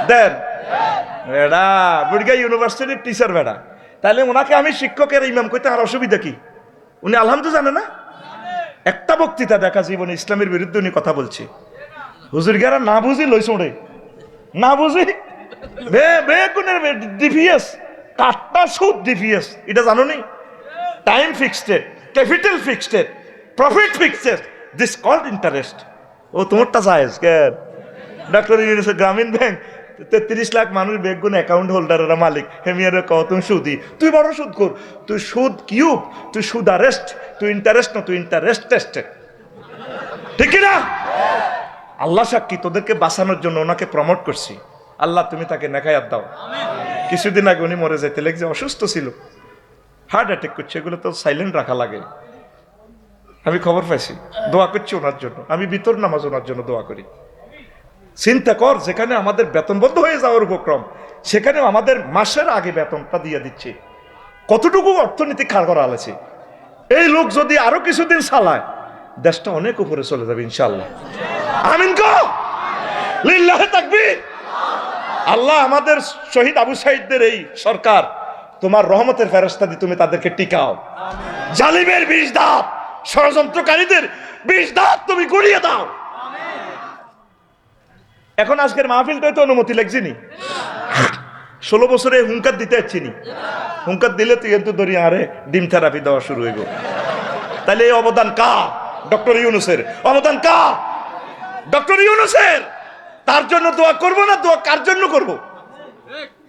দেন বেড়া, বুড়িয়া ইউনিভার্সিটির টিচার বেড়া, তাহলে ওনাকে আমি শিক্ষকের ইমাম কইতে আর অসুবিধা কি? উনি আলহামদুলিল্লাহ জানে না? একটা বক্তৃতা দেখা জীবনে ইসলামের বিরুদ্ধে উনি কথা বলছে, হুজুর গেরা না বুঝি লই ছোড়ে, না বুঝি বেগুনের ডিভিএস, কাটটা সুদ ডিভিএস, এটা জানো নি? Time fixed, capital fixed, profit fixed, this called interest. ও তোমারটা জায়েজ কেন? ডক্টর ইউনুসের গ্রামীণ ব্যাংক 33 লাখ মানুষ বেগুন অ্যাকাউন্ট হোল্ডারেরা মালিক হেমিয়ারে কও তুমি সুদি, তুই বড় সুদ কর, তুই সুদ কিউব, তুই সুদ আরেস্ট, তুই ইন্টারেস্ট না, তুই ইন্টারেস্ট টেস্টেড, ঠিক না? আল্লাহ সাক্ষী, তোদেরকে বাঁচানোর জন্য ওনাকে প্রমোট করছি। আল্লাহ তুমি তাকে নেখায়াত দাও। কিছুদিন আগে উনি মরে যেতে লেগেছে, অসুস্থ ছিল, হার্ট অ্যাটাক করছে, এগুলো তো সাইলেন্ট রাখা লাগে। আমি খবর পাইছি, দোয়া করছি ওনার জন্য, আমি বিতর নামাজ ওনার জন্য দোয়া করি। চিন্তা কর, যেখানে আমাদের বেতন বন্ধ হয়ে যাওয়ার উপক্রম, সেখানে আমাদের মাসের আগে বেতনটা দিয়ে দিচ্ছে, কতটুকু অর্থনীতি খাড় করা আছে। এই লোক যদি আরো কিছুদিন চালায়, দেশটা অনেক উপরে চলে যাবে ইনশাআল্লাহ। আমিন কো, লিল্লাহি তাকবীর। আল্লাহ আমাদের শহীদ আবু সাঈদদের এই সরকার তোমার রহমতের ফেরেশতা দিয়ে তুমি তাদেরকে টিকাও। জালিমের 20 দাঁত, ষড়যন্ত্রকারীদের 20 দাঁত তুমি গুড়িয়ে দাও। এখন আজকের মাহফিলটাই তো অনুমতি লাগছিনি, 16 বছরে হুঙ্কার দিতে যাচ্ছিনি, হুঙ্কার দিলে তুই কিন্তু দরিয়া আরে ডিম থেরাপি দেওয়া শুরু হইব। তাহলে এই অবদান কার? ডক্টর ইউনূসের অবদান কার? ডক্টর ইউনূসের। তার জন্য দোয়া করব না, দোয়া কার জন্য করব?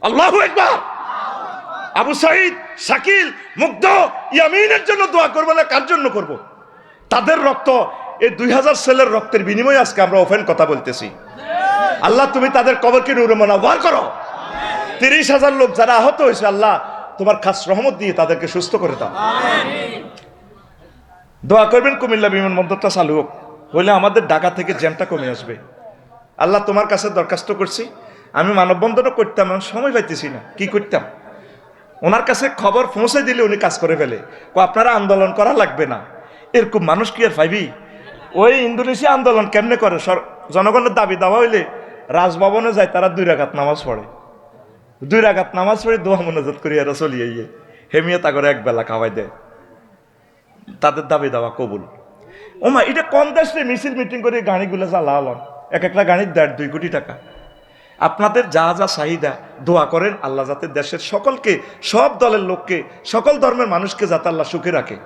আল্লাহু আকবার। আবু সাঈদ, শাকিল, মুগ্ধ, ইয়ামিনের জন্য দোয়া করব না, কার জন্য করব? তাদের রক্ত, এই 2000 ছেলের রক্তের বিনিময়ে আজকে আমরা ওপেন কথা বলতেছি। আল্লাহ তুমি তাদের কবরকে নূরে মুনাওয়ার করো। 30,000 লোক যারা আহত হয়েছে, আল্লাহ তোমার খাস রহমত দিয়ে তাদেরকে সুস্থ করে দাও। দোয়া করবেন কুমিল্লা বিমানবন্দরটা চালু হোক, হইলে আমাদের ঢাকা থেকে জ্যামটা কমে আসবে। আল্লাহ তোমার কাছে দরখাস্ত করছি, আমি মানববন্ধনও করতাম, আমি সময় পাইতেছি না, কি করতাম? ওনার কাছে খবর পৌঁছে দিলে উনি কাজ করে ফেলে, আপনারা আন্দোলন করা লাগবে না। এরকম মানুষ কি আর পাইবি? ওই ইন্দোনেশিয়া আন্দোলন কেমনে করে, জনগণের দাবি দাওয়া হইলে রাজভবনে যায়, তারা 2 রাকাত নামাজ পড়ে, 2 রাকাত নামাজ পড়ে দোয়া মোনাজাত করি এরা চলিয়ে ইয়ে হেমিয়া তা করে একবেলা খাওয়াই দেয়, তাদের দাবি দাওয়া কবুল। ওমা এটা কম দেশে মিছিল মিটিং করে গাড়িগুলো চালালাম, এক একটা গাড়ির 1.5-2 কোটি টাকা। আপনাদের যা যা চাহিদা দোয়া করেন, আল্লাহ যাতে দেশের সকলকে, সব দলের লোককে, সকল ধর্মের মানুষকে যাতে আল্লাহ সুখে রাখে।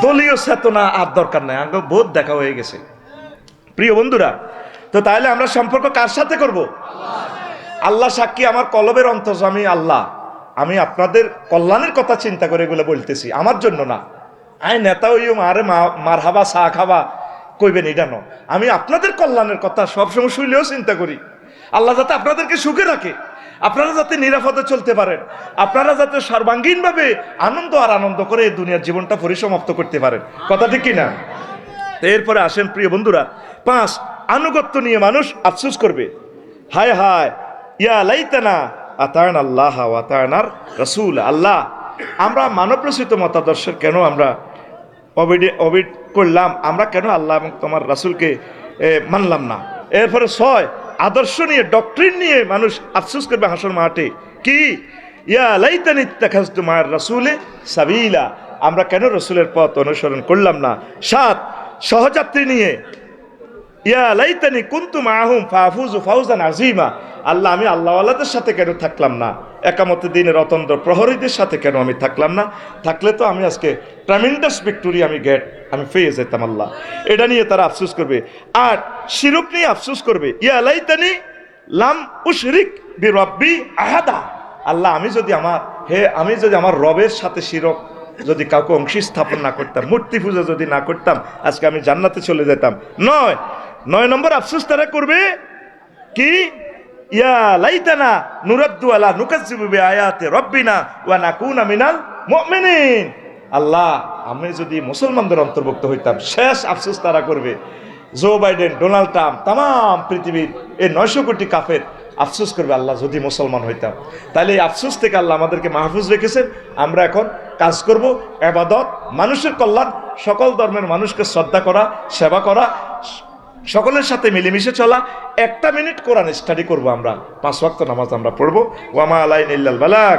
দলীয় চেতনা আর দরকার নাই, আগে বোধ দেখা হয়ে গেছে। প্রিয় বন্ধুরা, তো তাহলে আমরা সম্পর্ক কার সাথে করব? আল্লাহ সাক্ষী, আমার কলবের অন্তর্যামী আল্লাহ, আমি আপনাদের কল্যাণের কথা চিন্তা করে এগুলো বলতেছি, আমার জন্য না। আই নেতা হইও মারে মার হাবা চা খাবা কইবেন এটা ন, আমি আপনাদের কল্যাণের কথা সবসময় শুনলেও চিন্তা করি। আল্লাহ যাতে আপনাদেরকে সুখে রাখে, আপনারা যাতে নিরাপদে চলতে পারেন, আপনারা যাতে সর্বাঙ্গীনভাবে আনন্দ আর আনন্দ করে এই দুনিয়ার জীবনটা পরিসমাপ্ত করতে পারেন। কথা ঠিক কিনা? এরপরে আসেন প্রিয় বন্ধুরা, 5 আনুগত্য নিয়ে মানুষ আফসোস করবে। হায় হায়, ইয়া লাইতানা আতা'না আল্লাহ ওয়া আতা'নার রাসূল। আল্লাহ, আমরা মানব রচিত মতাদর্শের কেন আমরা অবিড করলাম, আমরা কেন আল্লাহ এবং তোমার রাসূলকে মানলাম না? এরপরে 6 আদর্শ নিয়ে, ডক্ট্রিন নিয়ে মানুষ আফসোস করবে হাসর মাঠে। কি? ইয়া লাইতানি ইত্তাখাযতু মা'আর রাসূলি সাবিলা, আমরা কেন রাসূলের পথ অনুসরণ করলাম না? 7 সহযাত্রী নিয়ে, ইয়া লাইতানি কুনতু মা'আহুম ফাফুযু ফাওজান আযীমা, আল্লাহ আমি আল্লাহওয়ালাদের সাথে কেন থাকলাম না? একামতের দিনের অতন্দ্র প্রহরীদের সাথে কেন আমি থাকলাম না? থাকলে তো আমি আজকে ট্রামেন্ডাস ভিক্টোরি আমি পেয়ে যেতাম। আল্লাহ এটা নিয়ে তারা আফসোস করবে। আর শিরক নিয়ে আফসোস করবে, ইয়া লাইতানি লাম উশরিক বিরব্বি আহাদা, আল্লাহ আমি যদি আমার রবের সাথে শিরক যদি কাউকে অংশী স্থাপন না করতাম, মূর্তি পূজা যদি না করতাম, আজকে আমি জান্নাতে চলে যেতাম। 9 নম্বর আফসোস তারা করবে কি? ইয়া লাইতানা নুরাদ্দু আলা নুকাজ্জিবু বিআয়াতি রাব্বিনা ওয়া নাকুনা মিনাল মুমিনিন, আল্লাহ আমি যদি মুসলমানদের অন্তর্ভুক্ত হইতাম। শেষ আফসোস তারা করবে, জো বাইডেন, ডোনাল্ড ট্রাম্প, তাম পৃথিবীর এই 900 কোটি কাফের আফসোস করবে, আল্লাহ যদি মুসলমান হইতাম। তাহলে এই আফসোস থেকে আল্লাহ আমাদেরকে মাহফুজ রেখেছেন। আমরা এখন কাজ করব, ইবাদত, মানুষের কল্যাণ, সকল ধর্মের মানুষকে শ্রদ্ধা করা, সেবা করা, সকলের সাথে মিলেমিশে চলা। 1 মিনিট কোরআন স্টাডি করব, আমরা 5 ওয়াক্ত নামাজ আমরা পড়বো। ওয়া মা আলাইনা ইল্লাল বালাগ।